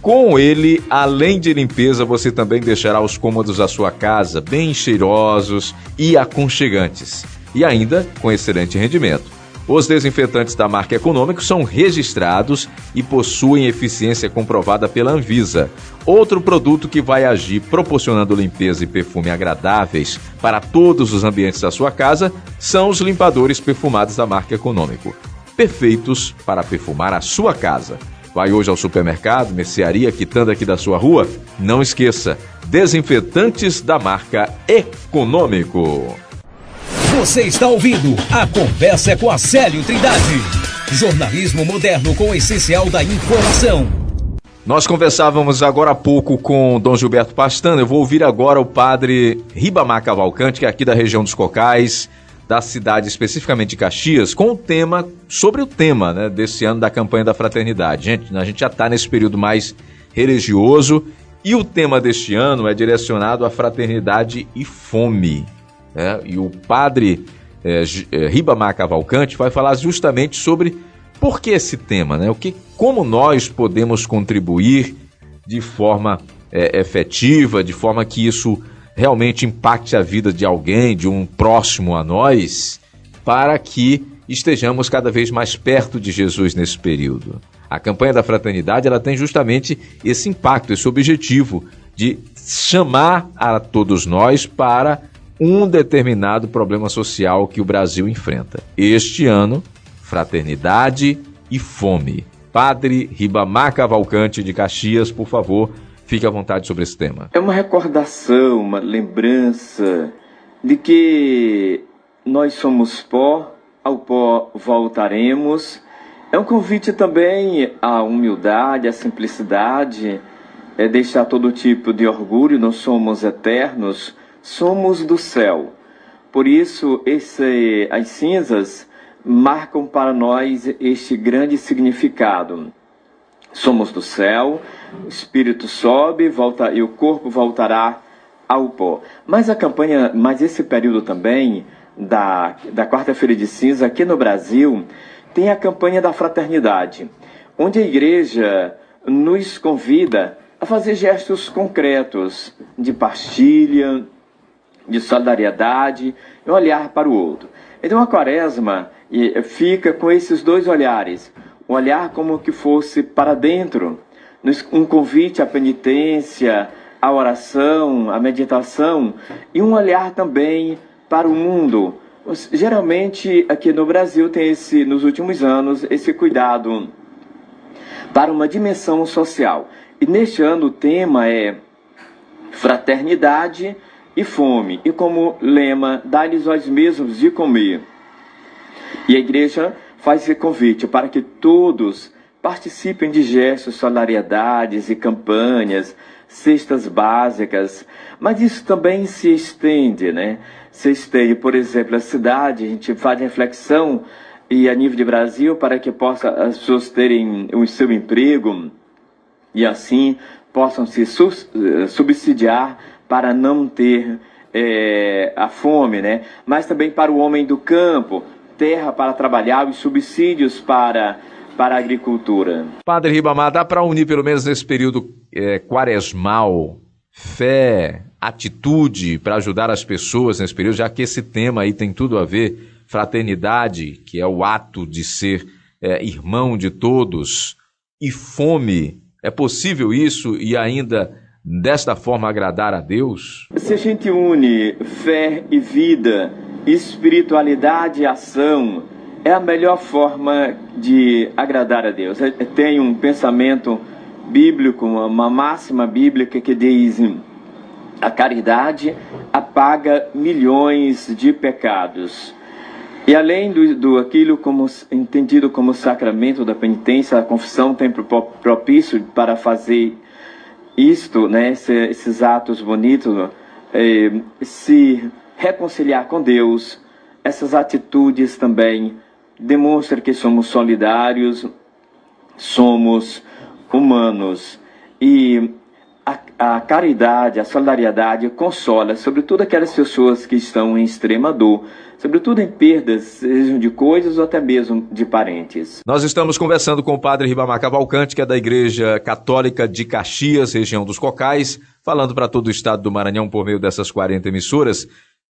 Com ele, além de limpeza, você também deixará os cômodos da sua casa bem cheirosos e aconchegantes. E ainda com excelente rendimento. Os desinfetantes da marca Econômico são registrados e possuem eficiência comprovada pela Anvisa. Outro produto que vai agir proporcionando limpeza e perfume agradáveis para todos os ambientes da sua casa são os limpadores perfumados da marca Econômico. Perfeitos para perfumar a sua casa. Vai hoje ao supermercado, mercearia, quitanda aqui da sua rua? Não esqueça, desinfetantes da marca Econômico. Você está ouvindo A Conversa é com a Célio Trindade. Jornalismo moderno com o essencial da informação. Nós conversávamos agora há pouco com Dom Gilberto Pastana. Eu vou ouvir agora o padre Ribamar Cavalcante, que é aqui da região dos Cocais, da cidade especificamente de Caxias, com o tema, sobre o tema, né, desse ano da campanha da fraternidade. A gente já está nesse período mais religioso e o tema deste ano é direcionado à fraternidade e fome. E o padre Ribamar Cavalcante vai falar justamente sobre Por que esse tema, né? Como nós podemos contribuir de forma efetiva, de forma que isso realmente impacte a vida de alguém, de um próximo a nós, para que estejamos cada vez mais perto de Jesus nesse período. A campanha da fraternidade, ela tem justamente esse impacto, esse objetivo de chamar a todos nós para um determinado problema social que o Brasil enfrenta. Este ano, fraternidade e fome. Padre Ribamar Cavalcante de Caxias, por favor, fique à vontade sobre esse tema. É uma recordação, uma lembrança de que nós somos pó, ao pó voltaremos. É um convite também à humildade, à simplicidade, deixar todo tipo de orgulho, não somos eternos, somos do céu. Por isso, as cinzas marcam para nós este grande significado. Somos do céu, o espírito sobe, volta e o corpo voltará ao pó. Mas esse período também da quarta-feira de cinza aqui no Brasil tem a campanha da fraternidade, onde a igreja nos convida a fazer gestos concretos de partilha, de solidariedade e olhar para o outro. Então a quaresma fica com esses dois olhares. Um olhar como que fosse para dentro, um convite à penitência, à oração, à meditação, e um olhar também para o mundo. Geralmente aqui no Brasil tem nos últimos anos, esse cuidado para uma dimensão social. E neste ano o tema é fraternidade e fome, e como lema, dá-lhes vós mesmos de comer. E a igreja faz esse convite para que todos participem de gestos, solidariedades e campanhas, cestas básicas, mas isso também se estende, né? Se estende, por exemplo, a cidade, a gente faz reflexão e a nível de Brasil para que as pessoas terem o seu emprego e assim possam se subsidiar para não ter a fome, né? Mas também para o homem do campo, terra para trabalhar e subsídios para a agricultura. Padre Ribamar, dá para unir pelo menos nesse período quaresmal, fé, atitude para ajudar as pessoas nesse período, já que esse tema aí tem tudo a ver, fraternidade, que é o ato de ser irmão de todos, e fome, é possível isso e ainda desta forma agradar a Deus? Se a gente une fé e vida, espiritualidade e ação, é a melhor forma de agradar a Deus. Tem um pensamento bíblico, uma máxima bíblica que diz: a caridade apaga milhões de pecados. E além do aquilo entendido como sacramento da penitência, a confissão tem propício para fazer isto, né, esses atos bonitos, se reconciliar com Deus. Essas atitudes também demonstram que somos solidários, somos humanos. E a caridade, a solidariedade consola, sobretudo aquelas pessoas que estão em extrema dor, sobretudo em perdas, sejam de coisas ou até mesmo de parentes. Nós estamos conversando com o Padre Ribamar Cavalcante, que é da Igreja Católica de Caxias, região dos Cocais, falando para todo o estado do Maranhão por meio dessas 40 emissoras,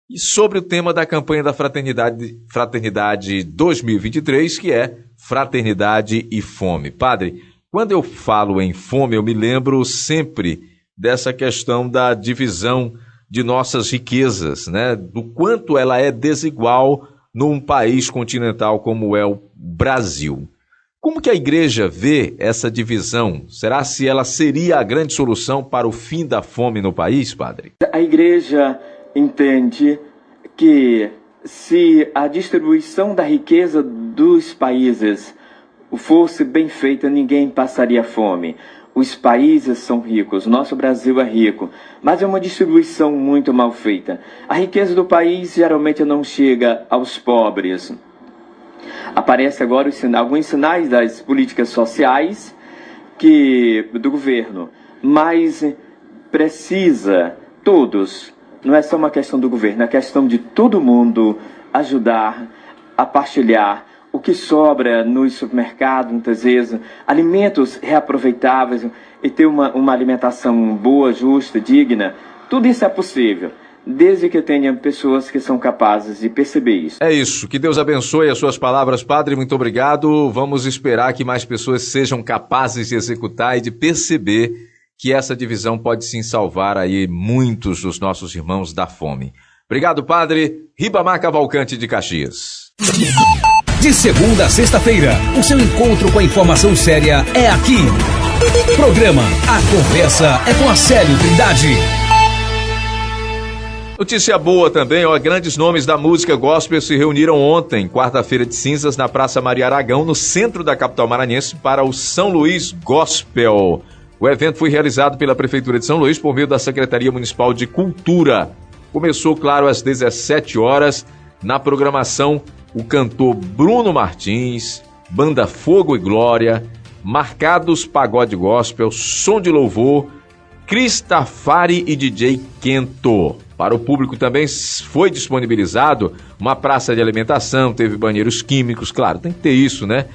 e sobre o tema da campanha da Fraternidade 2023, que é Fraternidade e Fome. Padre, quando eu falo em fome, eu me lembro sempre dessa questão da divisão de nossas riquezas, né? Do quanto ela é desigual num país continental como é o Brasil. Como que a igreja vê essa divisão? Será se ela seria a grande solução para o fim da fome no país, padre? A igreja entende que se a distribuição da riqueza dos países fosse bem feita, ninguém passaria fome. Os países são ricos, nosso Brasil é rico, mas é uma distribuição muito mal feita. A riqueza do país geralmente não chega aos pobres. Aparece agora alguns sinais das políticas sociais do governo, mas precisa todos, não é só uma questão do governo, é questão de todo mundo ajudar a partilhar o que sobra no supermercado, muitas vezes, alimentos reaproveitáveis e ter uma alimentação boa, justa, digna, tudo isso é possível, desde que tenha pessoas que são capazes de perceber isso. É isso, que Deus abençoe as suas palavras, Padre, muito obrigado. Vamos esperar que mais pessoas sejam capazes de executar e de perceber que essa divisão pode sim salvar aí muitos dos nossos irmãos da fome. Obrigado, Padre. Ribamar Cavalcante de Caxias. De segunda a sexta-feira, o seu encontro com a informação séria é aqui. Programa A Conversa é com Acélio Trindade. Notícia boa também, grandes nomes da música gospel se reuniram ontem, quarta-feira de cinzas, na Praça Maria Aragão, no centro da capital maranhense, para o São Luís Gospel. O evento foi realizado pela Prefeitura de São Luís por meio da Secretaria Municipal de Cultura. Começou, claro, às 17 horas, na programação, o cantor Bruno Martins, Banda Fogo e Glória, Marcados Pagode Gospel, Som de Louvor, Cristafari e DJ Kento. Para o público também foi disponibilizado uma praça de alimentação, teve banheiros químicos, claro, tem que ter isso, né?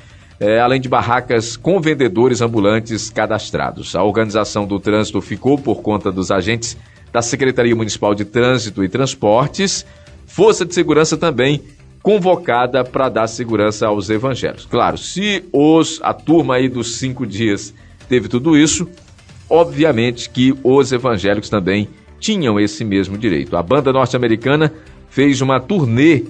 Além de barracas com vendedores ambulantes cadastrados. A organização do trânsito ficou por conta dos agentes da Secretaria Municipal de Trânsito e Transportes, Força de Segurança também convocada para dar segurança aos evangélicos. Claro, se a turma aí dos 5 dias teve tudo isso, obviamente que os evangélicos também tinham esse mesmo direito. A banda norte-americana fez uma turnê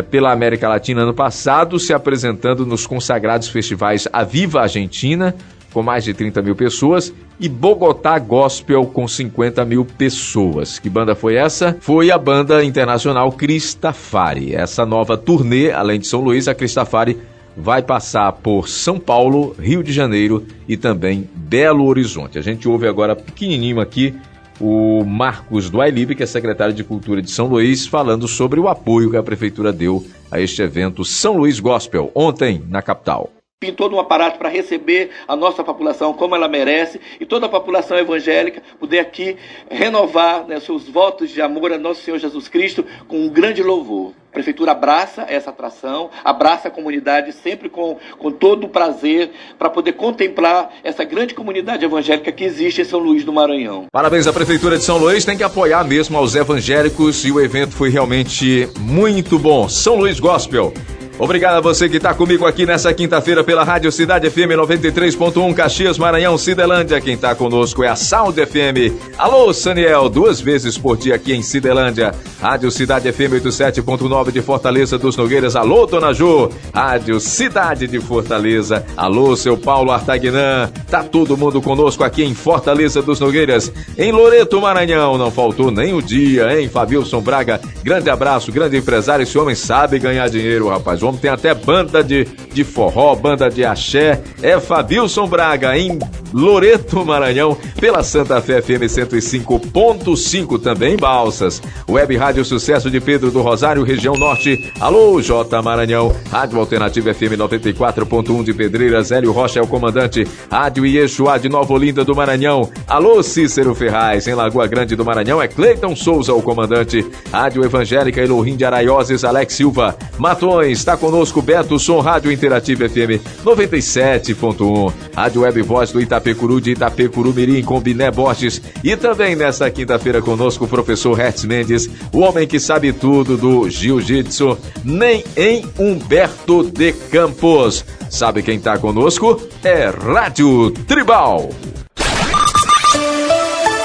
pela América Latina ano passado, se apresentando nos consagrados festivais Aviva Argentina, com mais de 30 mil pessoas, e Bogotá Gospel, com 50 mil pessoas. Que banda foi essa? Foi a banda internacional Cristafari. Essa nova turnê, além de São Luís, a Cristafari vai passar por São Paulo, Rio de Janeiro e também Belo Horizonte. A gente ouve agora pequenininho aqui o Marcos Duailib, que é secretário de Cultura de São Luís, falando sobre o apoio que a Prefeitura deu a este evento São Luís Gospel, ontem na capital. Tem todo um aparato para receber a nossa população como ela merece e toda a população evangélica poder aqui renovar, né, seus votos de amor a nosso Senhor Jesus Cristo com um grande louvor. A Prefeitura abraça essa atração, abraça a comunidade sempre com todo o prazer para poder contemplar essa grande comunidade evangélica que existe em São Luís do Maranhão. Parabéns à Prefeitura de São Luís, tem que apoiar mesmo aos evangélicos e o evento foi realmente muito bom. São Luís Gospel. Obrigado a você que está comigo aqui nessa quinta-feira pela Rádio Cidade FM 93.1, Caxias, Maranhão, Cidelândia. Quem está conosco é a Sound FM. Alô, Saniel, 2 vezes por dia aqui em Cidelândia. Rádio Cidade FM 87.9 de Fortaleza dos Nogueiras. Alô, Dona Jô. Rádio Cidade de Fortaleza. Alô, seu Paulo Artagnan. Tá todo mundo conosco aqui em Fortaleza dos Nogueiras. Em Loreto, Maranhão, não faltou nem o dia, hein? Fabilson Braga, grande abraço, grande empresário. Esse homem sabe ganhar dinheiro, rapaz. O homem tem até banda de forró, banda de axé. É Fabilson Braga, em Loreto, Maranhão, pela Santa Fé FM 105.5, também em Balsas. Web Rádio Sucesso de Pedro do Rosário, região norte. Alô, J Maranhão. Rádio Alternativa FM 94.1 de Pedreiras, Hélio Rocha é o comandante. Rádio Iexuá de Nova Olinda do Maranhão. Alô, Cícero Ferraz, em Lagoa Grande do Maranhão, é Cleiton Souza o comandante. Rádio Evangélica Elohim de Araioses, Alex Silva. Matões, está conosco Beto Som, Rádio Interativa FM 97.1. Rádio Web Voz do Itapecuru de Itapecuru Mirim, com Biné Borges. E também nesta quinta-feira conosco o professor Hertz Mendes, o homem que sabe tudo do jiu-jitsu, nem em Humberto de Campos. Sabe quem está conosco? É Rádio Tribal.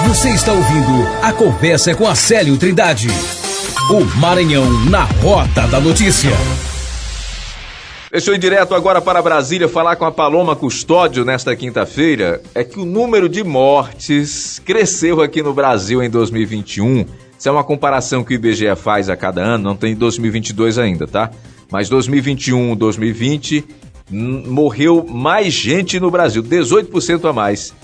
Você está ouvindo A Conversa com Acélio Trindade. O Maranhão na Rota da Notícia. Deixa eu ir direto agora para Brasília falar com a Paloma Custódio nesta quinta-feira. É que o número de mortes cresceu aqui no Brasil em 2021. Isso é uma comparação que o IBGE faz a cada ano, não tem 2022 ainda, tá? Mas 2021, 2020, morreu mais gente no Brasil, 18% a mais.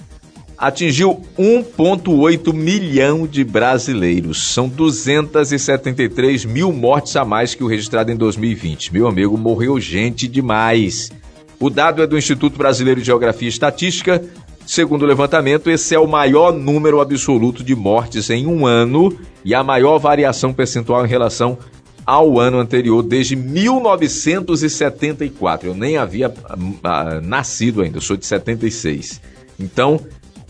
Atingiu 1,8 milhão de brasileiros. São 273 mil mortes a mais que o registrado em 2020. Meu amigo, morreu gente demais. O dado é do Instituto Brasileiro de Geografia e Estatística. Segundo o levantamento, esse é o maior número absoluto de mortes em um ano e a maior variação percentual em relação ao ano anterior desde 1974. Eu nem havia nascido ainda, eu sou de 76. Então,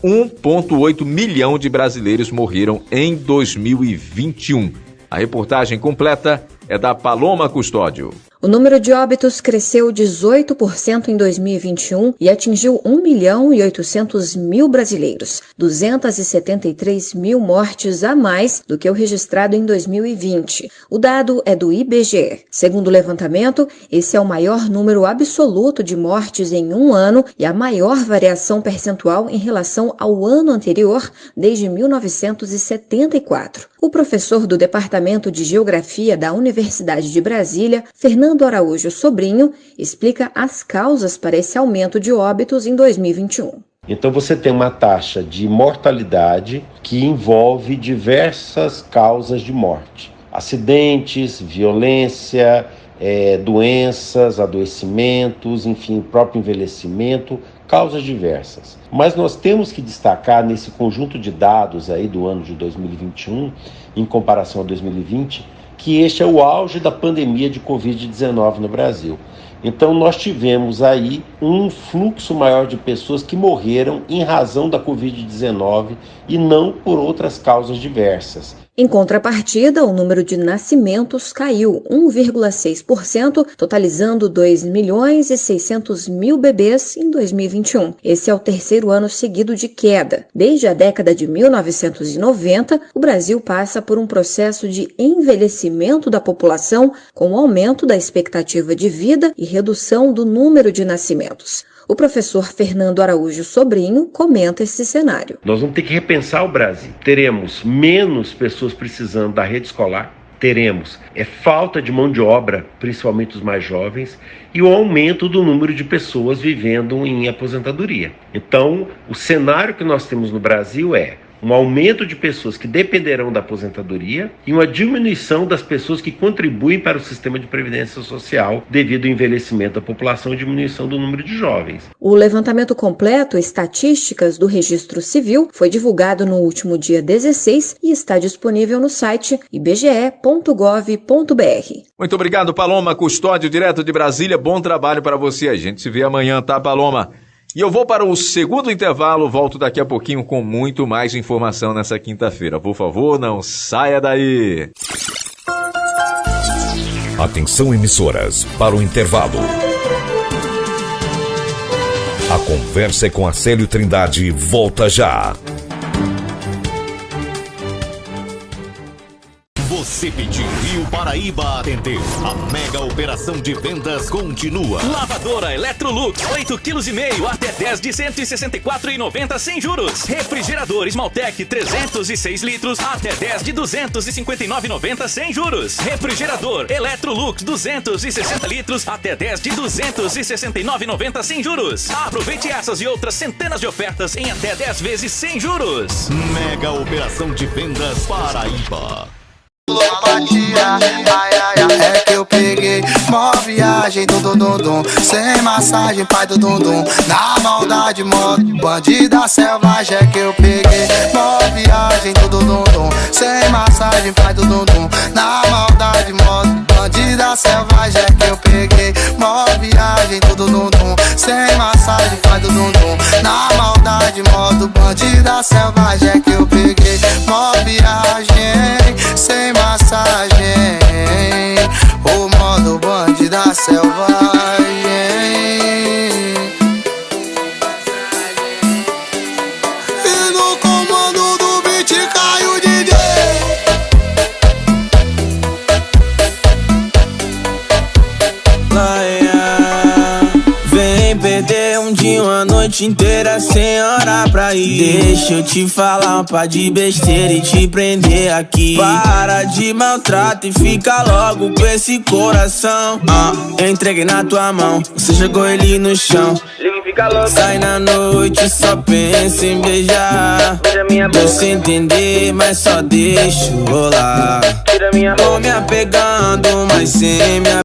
1,8 milhão de brasileiros morreram em 2021. A reportagem completa é da Paloma Custódio. O número de óbitos cresceu 18% em 2021 e atingiu 1.800.000 brasileiros, 273 mil mortes a mais do que o registrado em 2020. O dado é do IBGE. Segundo o levantamento, esse é o maior número absoluto de mortes em um ano e a maior variação percentual em relação ao ano anterior desde 1974. O professor do Departamento de Geografia da Universidade de Brasília, Fernando Araújo Sobrinho, explica as causas para esse aumento de óbitos em 2021. Então você tem uma taxa de mortalidade que envolve diversas causas de morte. Acidentes, violência, doenças, adoecimentos, enfim, próprio envelhecimento, causas diversas. Mas nós temos que destacar nesse conjunto de dados aí do ano de 2021, em comparação a 2020, que este é o auge da pandemia de Covid-19 no Brasil. Então nós tivemos aí um fluxo maior de pessoas que morreram em razão da Covid-19 e não por outras causas diversas. Em contrapartida, o número de nascimentos caiu 1,6%, totalizando 2.600.000 bebês em 2021. Esse é o terceiro ano seguido de queda. Desde a década de 1990, o Brasil passa por um processo de envelhecimento da população, com o aumento da expectativa de vida e redução do número de nascimentos. O professor Fernando Araújo Sobrinho comenta esse cenário. Nós vamos ter que repensar o Brasil. Teremos menos pessoas precisando da rede escolar, teremos falta de mão de obra, principalmente os mais jovens, e o aumento do número de pessoas vivendo em aposentadoria. Então, o cenário que nós temos no Brasil é um aumento de pessoas que dependerão da aposentadoria e uma diminuição das pessoas que contribuem para o sistema de previdência social devido ao envelhecimento da população e diminuição do número de jovens. O levantamento completo, estatísticas do Registro Civil, foi divulgado no último dia 16 e está disponível no site ibge.gov.br. Muito obrigado, Paloma Custódio, direto de Brasília. Bom trabalho para você. A gente se vê amanhã, tá, Paloma? E eu vou para o segundo intervalo, volto daqui a pouquinho com muito mais informação nessa quinta-feira. Por favor, não saia daí. Atenção, emissoras, para o intervalo. A conversa é com Acélio Trindade volta já. Você pediu e o Paraíba atendeu. A mega operação de vendas continua. Lavadora Electrolux, 8,5 kg até 10 de 164,90 sem juros. Refrigerador Esmaltec, 306 litros até 10 de 259,90 sem juros. Refrigerador Electrolux, 260 litros até 10 de 269,90 sem juros. Aproveite essas e outras centenas de ofertas em até 10 vezes sem juros. Mega operação de vendas Paraíba. É que eu peguei mó viagem, dum, sem massagem, pai do dum, na maldade, modo bandida selvagem. É que eu peguei mó viagem, dum, sem massagem, pai do dum, na maldade, modo bandida selvagem. É que eu peguei mó viagem, dum, sem massagem, pai do dum, na maldade, modo bandida selvagem. É que eu peguei mó viagem, sem massagem, o modo bandida selvagem. E no comando do beat cai o DJ. Vem perder um dia, uma noite inteira sem hora pra ir. Deixa eu te falar um par de besteira e te prender aqui. Para de maltrato e fica logo com esse coração. Entreguei na tua mão, você jogou ele no chão. Sai na noite, só pensa em beijar. Deixa entender, mas só deixa rolar. Tô me apegando, mas sem me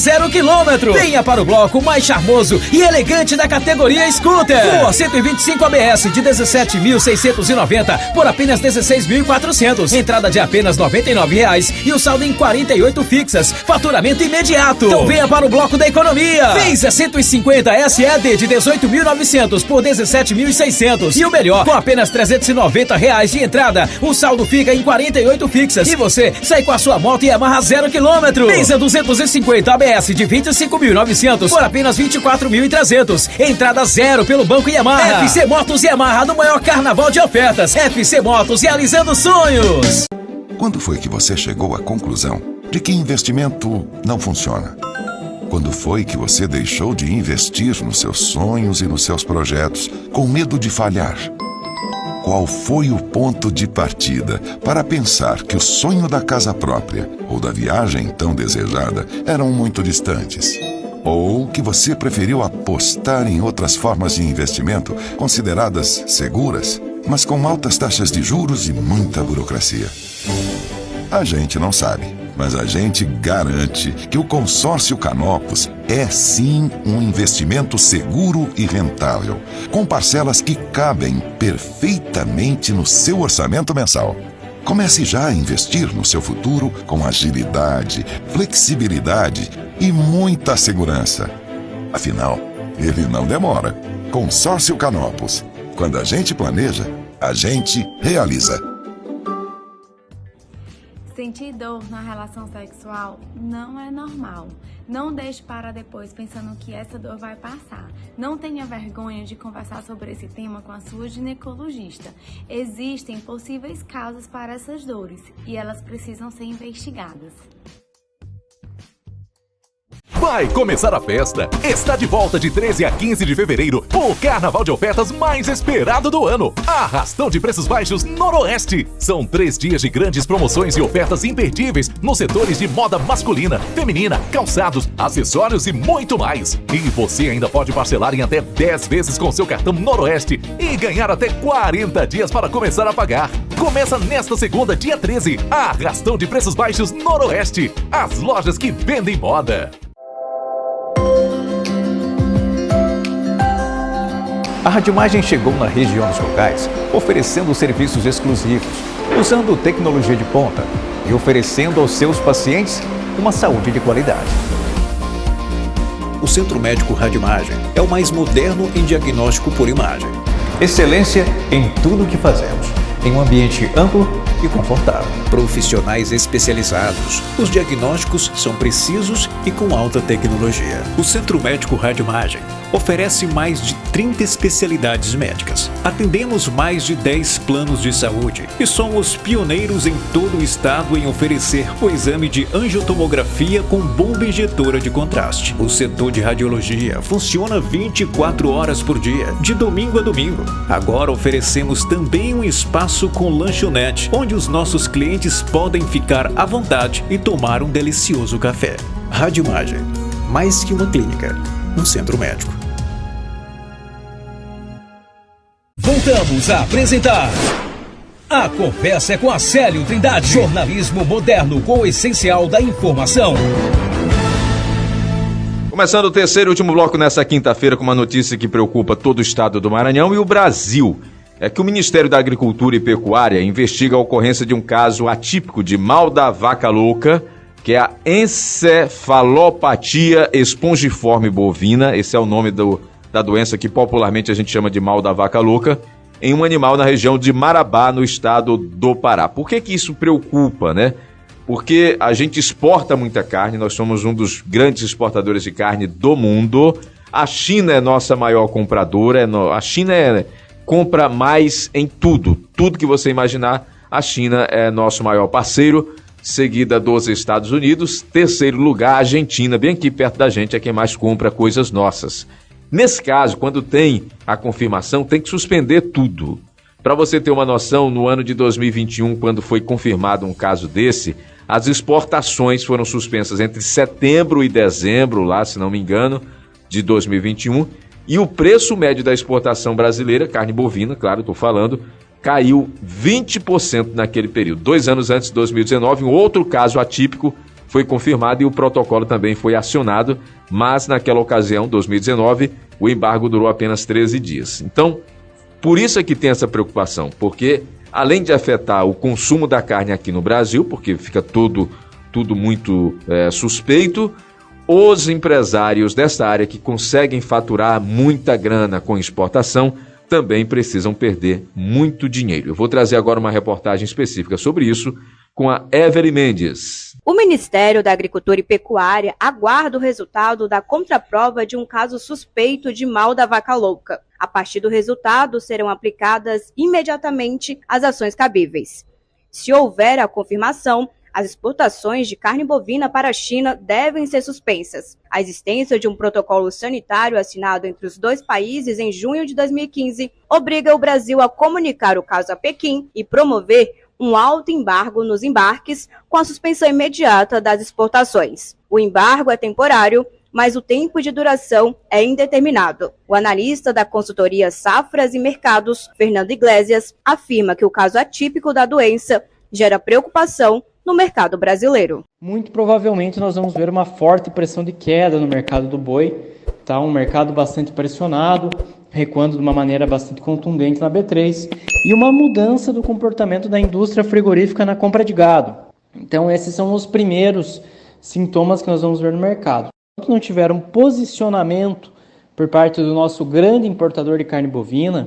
0 km. Venha para o bloco mais charmoso e elegante da categoria Scooter. Ford 125 ABS de 17.690 por apenas 16.400. Entrada de apenas R$ 99,00 e o saldo em 48 fixas. Faturamento imediato. Então venha para o bloco da economia. Venza 150 SED de 18.900 por 17.600. E o melhor, com apenas R$ 390,00 de entrada, o saldo fica em 48 fixas. E você sai com a sua moto Yamaha 0 km. Venza 250 ABS de 25.900 por apenas 24.300. Entrada zero pelo Banco Yamaha. FC Motos Yamaha no maior carnaval de ofertas. FC Motos, realizando sonhos. Quando foi que você chegou à conclusão de que investimento não funciona? Quando foi que você deixou de investir nos seus sonhos e nos seus projetos com medo de falhar? Qual foi o ponto de partida para pensar que o sonho da casa própria ou da viagem tão desejada eram muito distantes? Ou que você preferiu apostar em outras formas de investimento consideradas seguras, mas com altas taxas de juros e muita burocracia? A gente não sabe, mas a gente garante que o Consórcio Canopus é sim um investimento seguro e rentável, com parcelas que cabem perfeitamente no seu orçamento mensal. Comece já a investir no seu futuro com agilidade, flexibilidade e muita segurança. Afinal, ele não demora. Consórcio Canopus. Quando a gente planeja, a gente realiza. Sentir dor na relação sexual não é normal. Não deixe para depois pensando que essa dor vai passar. Não tenha vergonha de conversar sobre esse tema com a sua ginecologista. Existem possíveis causas para essas dores e elas precisam ser investigadas. Vai começar a festa! Está de volta de 13 a 15 de fevereiro o carnaval de ofertas mais esperado do ano. Arrastão de preços baixos Noroeste. São 3 dias de grandes promoções e ofertas imperdíveis nos setores de moda masculina, feminina, calçados, acessórios e muito mais. E você ainda pode parcelar em até 10 vezes com seu cartão Noroeste e ganhar até 40 dias para começar a pagar. Começa nesta segunda, dia 13. Arrastão de preços baixos Noroeste. As lojas que vendem moda. A Radimagem chegou na região dos Cocais, oferecendo serviços exclusivos, usando tecnologia de ponta e oferecendo aos seus pacientes uma saúde de qualidade. O Centro Médico Radimagem é o mais moderno em diagnóstico por imagem. Excelência em tudo o que fazemos, em um ambiente amplo e confortável. Profissionais especializados. Os diagnósticos são precisos e com alta tecnologia. O Centro Médico Radimagem oferece mais de 30 especialidades médicas. Atendemos mais de 10 planos de saúde e somos pioneiros em todo o estado em oferecer o exame de angiotomografia com bomba injetora de contraste. O setor de radiologia funciona 24 horas por dia, de domingo a domingo. Agora oferecemos também um espaço com lanchonete, onde os nossos clientes podem ficar à vontade e tomar um delicioso café. Radimagem, mais que uma clínica, um centro médico. Voltamos a apresentar A Conversa é com a Célio Trindade. Jornalismo moderno com o essencial da informação. Começando o terceiro e último bloco nessa quinta-feira com uma notícia que preocupa todo o estado do Maranhão e o Brasil. É que o Ministério da Agricultura e Pecuária investiga a ocorrência de um caso atípico de mal da vaca louca, que é a encefalopatia espongiforme bovina. Esse é o nome da doença que popularmente a gente chama de mal da vaca louca, em um animal na região de Marabá, no estado do Pará. Por que isso preocupa, né? Porque a gente exporta muita carne, nós somos um dos grandes exportadores de carne do mundo. A China é nossa maior compradora, a China compra mais em tudo que você imaginar. A China é nosso maior parceiro, seguida dos Estados Unidos. Terceiro lugar, a Argentina, bem aqui perto da gente, é quem mais compra coisas nossas. Nesse caso, quando tem a confirmação, tem que suspender tudo. Para você ter uma noção, no ano de 2021, quando foi confirmado um caso desse, as exportações foram suspensas entre setembro e dezembro, lá, se não me engano, de 2021, e o preço médio da exportação brasileira, carne bovina, claro, estou falando, caiu 20% naquele período. 2 anos antes de 2019, um outro caso atípico foi confirmado e o protocolo também foi acionado, mas naquela ocasião, 2019, o embargo durou apenas 13 dias. Então, por isso é que tem essa preocupação, porque além de afetar o consumo da carne aqui no Brasil, porque fica tudo muito suspeito, os empresários dessa área que conseguem faturar muita grana com exportação também precisam perder muito dinheiro. Eu vou trazer agora uma reportagem específica sobre isso com a Evelyn Mendes. O Ministério da Agricultura e Pecuária aguarda o resultado da contraprova de um caso suspeito de mal da vaca louca. A partir do resultado, serão aplicadas imediatamente as ações cabíveis. Se houver a confirmação, as exportações de carne bovina para a China devem ser suspensas. A existência de um protocolo sanitário assinado entre os dois países em junho de 2015 obriga o Brasil a comunicar o caso a Pequim e promover um alto embargo nos embarques com a suspensão imediata das exportações. O embargo é temporário, mas o tempo de duração é indeterminado. O analista da consultoria Safras e Mercados, Fernando Iglesias, afirma que o caso atípico da doença gera preocupação no mercado brasileiro. Muito provavelmente nós vamos ver uma forte pressão de queda no mercado do boi, tá? Um mercado bastante pressionado, recuando de uma maneira bastante contundente na B3, e uma mudança do comportamento da indústria frigorífica na compra de gado. Então esses são os primeiros sintomas que nós vamos ver no mercado. Enquanto não tiver um posicionamento por parte do nosso grande importador de carne bovina,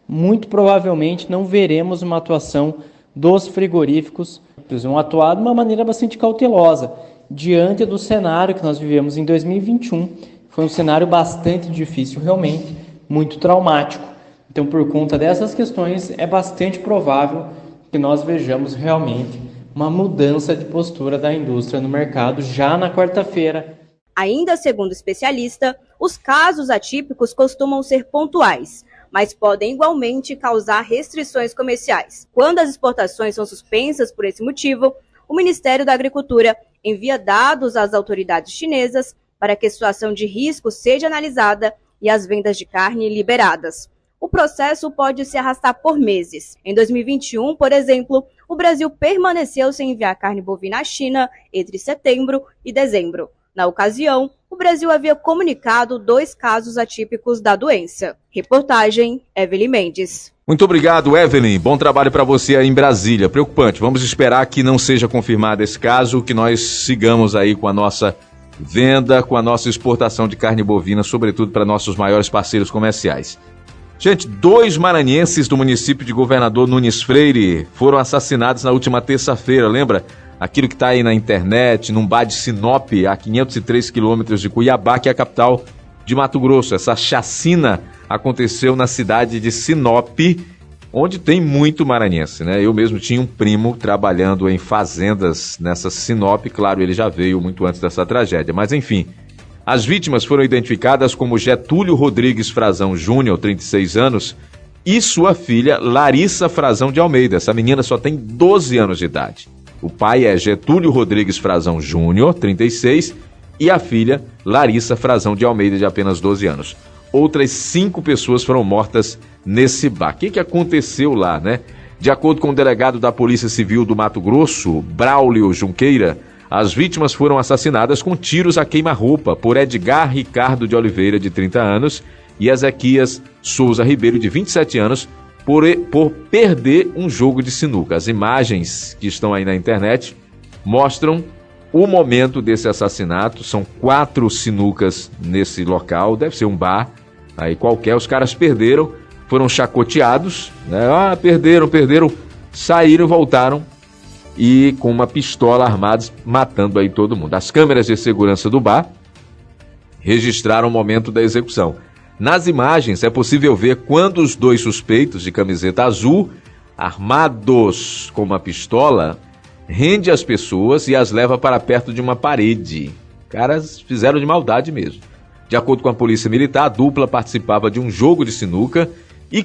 muito provavelmente não veremos uma atuação dos frigoríficos. Eles vão atuar de uma maneira bastante cautelosa, diante do cenário que nós vivemos em 2021. Foi um cenário bastante difícil, realmente, muito traumático. Então, por conta dessas questões, é bastante provável que nós vejamos realmente uma mudança de postura da indústria no mercado já na quarta-feira. Ainda segundo o especialista, os casos atípicos costumam ser pontuais, mas podem igualmente causar restrições comerciais. Quando as exportações são suspensas por esse motivo, o Ministério da Agricultura envia dados às autoridades chinesas para que a situação de risco seja analisada e as vendas de carne liberadas. O processo pode se arrastar por meses. Em 2021, por exemplo, o Brasil permaneceu sem enviar carne bovina à China entre setembro e dezembro. Na ocasião, o Brasil havia comunicado 2 casos atípicos da doença. Reportagem, Evelyn Mendes. Muito obrigado, Evelyn. Bom trabalho para você aí em Brasília. Preocupante. Vamos esperar que não seja confirmado esse caso, que nós sigamos aí com a nossa venda, com a nossa exportação de carne bovina, sobretudo para nossos maiores parceiros comerciais. Gente, 2 maranhenses do município de Governador Nunes Freire foram assassinados na última terça-feira, lembra? Aquilo que está aí na internet, num bar de Sinop, a 503 quilômetros de Cuiabá, que é a capital de Mato Grosso. Essa chacina aconteceu na cidade de Sinop, onde tem muito maranhense, né? Eu mesmo tinha um primo trabalhando em fazendas nessa Sinop, claro, ele já veio muito antes dessa tragédia, mas enfim. As vítimas foram identificadas como Getúlio Rodrigues Frazão Júnior, 36 anos, e sua filha Larissa Frazão de Almeida. Essa menina só tem 12 anos de idade. O pai é Getúlio Rodrigues Frazão Júnior, 36, e a filha, Larissa Frazão de Almeida, de apenas 12 anos. Outras 5 pessoas foram mortas nesse bar. O que aconteceu lá, né? De acordo com o delegado da Polícia Civil do Mato Grosso, Braulio Junqueira, as vítimas foram assassinadas com tiros a queima-roupa por Edgar Ricardo de Oliveira, de 30 anos, e Ezequias Souza Ribeiro, de 27 anos, por perder um jogo de sinuca. As imagens que estão aí na internet mostram o momento desse assassinato. São 4 sinucas nesse local, deve ser um bar aí qualquer. Os caras perderam, foram chacoteados, né? Perderam, saíram, voltaram e com uma pistola armados, matando aí todo mundo. As câmeras de segurança do bar registraram o momento da execução. Nas imagens é possível ver quando os 2 suspeitos de camiseta azul, armados com uma pistola, rende as pessoas e as leva para perto de uma parede. Caras fizeram de maldade mesmo. De acordo com a polícia militar, a dupla participava de um jogo de sinuca e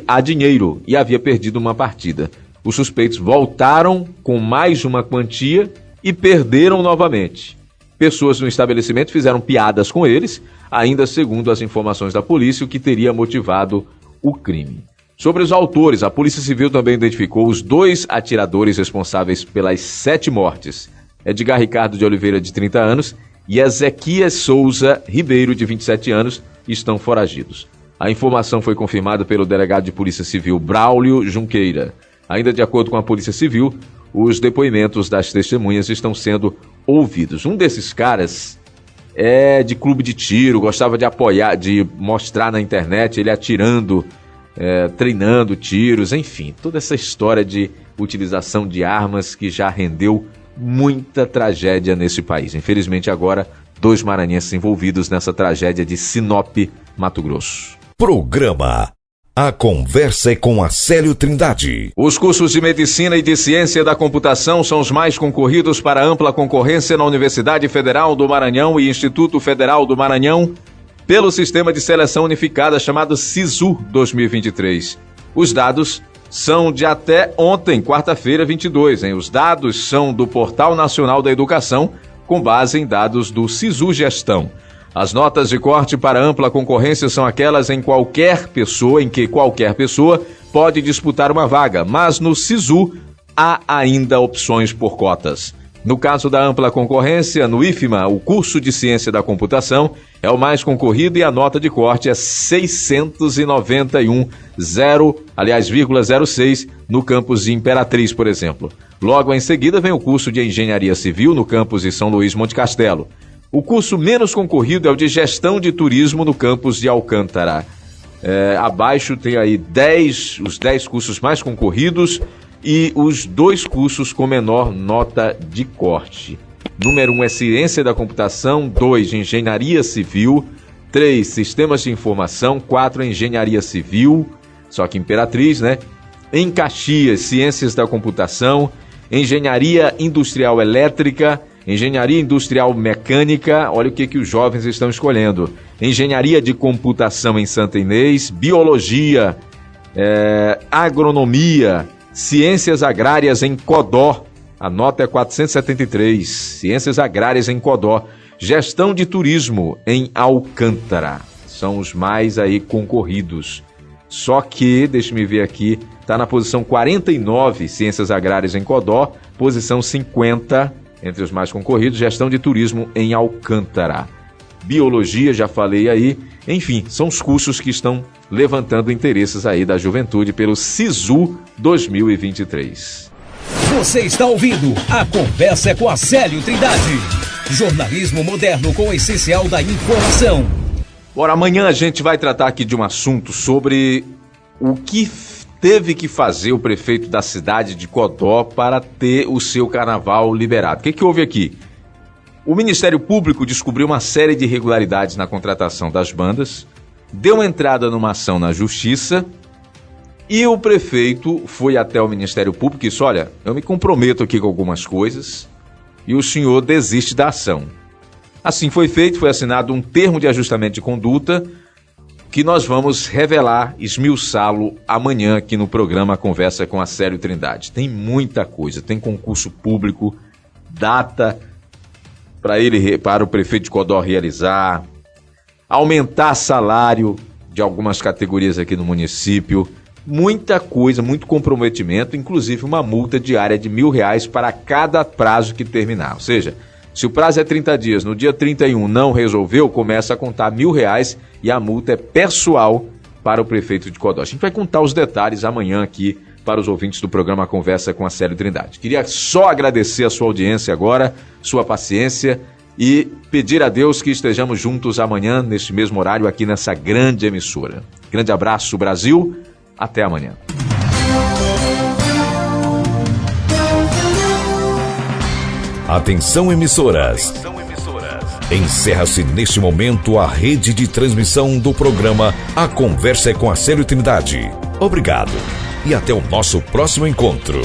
a dinheiro e havia perdido uma partida. Os suspeitos voltaram com mais uma quantia e perderam novamente. Pessoas no estabelecimento fizeram piadas com eles, ainda segundo as informações da polícia, o que teria motivado o crime. Sobre os autores, a Polícia Civil também identificou os 2 atiradores responsáveis pelas 7 mortes. Edgar Ricardo de Oliveira, de 30 anos, e Ezequias Souza Ribeiro, de 27 anos, estão foragidos. A informação foi confirmada pelo delegado de Polícia Civil Braulio Junqueira. Ainda de acordo com a Polícia Civil, os depoimentos das testemunhas estão sendo ouvidos. Um desses caras é de clube de tiro, gostava de apoiar, de mostrar na internet ele atirando, treinando tiros, enfim, toda essa história de utilização de armas que já rendeu muita tragédia nesse país. Infelizmente agora, 2 maranhenses envolvidos nessa tragédia de Sinop, Mato Grosso. Programa A Conversa é com Acélio Trindade. Os cursos de Medicina e de Ciência da Computação são os mais concorridos para ampla concorrência na Universidade Federal do Maranhão e Instituto Federal do Maranhão pelo Sistema de Seleção Unificada chamado SISU 2023. Os dados são de até ontem, quarta-feira, 22. Os dados são do Portal Nacional da Educação, com base em dados do SISU Gestão. As notas de corte para ampla concorrência são aquelas em que qualquer pessoa pode disputar uma vaga, mas no SISU há ainda opções por cotas. No caso da ampla concorrência, no IFMA, o curso de Ciência da Computação é o mais concorrido e a nota de corte é 691,06 no campus de Imperatriz, por exemplo. Logo em seguida vem o curso de Engenharia Civil no campus de São Luís Monte Castelo. O curso menos concorrido é o de Gestão de Turismo no campus de Alcântara. Abaixo tem aí os 10 cursos mais concorridos e os 2 cursos com menor nota de corte. Número 1 é Ciência da Computação, 2 Engenharia Civil, 3 Sistemas de Informação, 4 Engenharia Civil, só que Imperatriz, né? Em Caxias, Ciências da Computação, Engenharia Industrial Elétrica, Engenharia Industrial Mecânica, olha o que os jovens estão escolhendo. Engenharia de Computação em Santa Inês, Biologia, Agronomia, Ciências Agrárias em Codó, a nota é 473, Ciências Agrárias em Codó, Gestão de Turismo em Alcântara, são os mais aí concorridos. Só que, deixa-me ver aqui, está na posição 49, Ciências Agrárias em Codó, posição 50, entre os mais concorridos, Gestão de Turismo em Alcântara. Biologia, já falei aí, enfim, são os cursos que estão levantando interesses aí da juventude pelo SISU 2023. Você está ouvindo A Conversa é com Acélio Trindade. Jornalismo moderno com o essencial da informação. Bora, amanhã a gente vai tratar aqui de um assunto sobre o que teve que fazer o prefeito da cidade de Codó para ter o seu carnaval liberado. O que houve aqui? O Ministério Público descobriu uma série de irregularidades na contratação das bandas, deu entrada numa ação na Justiça e o prefeito foi até o Ministério Público e disse: olha, eu me comprometo aqui com algumas coisas e o senhor desiste da ação. Assim foi feito, foi assinado um termo de ajustamento de conduta que nós vamos revelar, esmiuçá-lo amanhã aqui no programa Conversa com Acélio Trindade. Tem muita coisa, tem concurso público, data para o prefeito de Codó realizar, aumentar salário de algumas categorias aqui no município, muita coisa, muito comprometimento, inclusive uma multa diária de R$1.000 para cada prazo que terminar. Ou seja, se o prazo é 30 dias, no dia 31 não resolveu, começa a contar R$1.000 e a multa é pessoal para o prefeito de Codó. A gente vai contar os detalhes amanhã aqui para os ouvintes do programa Conversa com Acélio Trindade. Queria só agradecer a sua audiência agora, sua paciência e pedir a Deus que estejamos juntos amanhã, neste mesmo horário, aqui nessa grande emissora. Grande abraço, Brasil. Até amanhã. Atenção, emissoras. Encerra-se neste momento a rede de transmissão do programa A Conversa é com Acélio Trindade. Obrigado e até o nosso próximo encontro.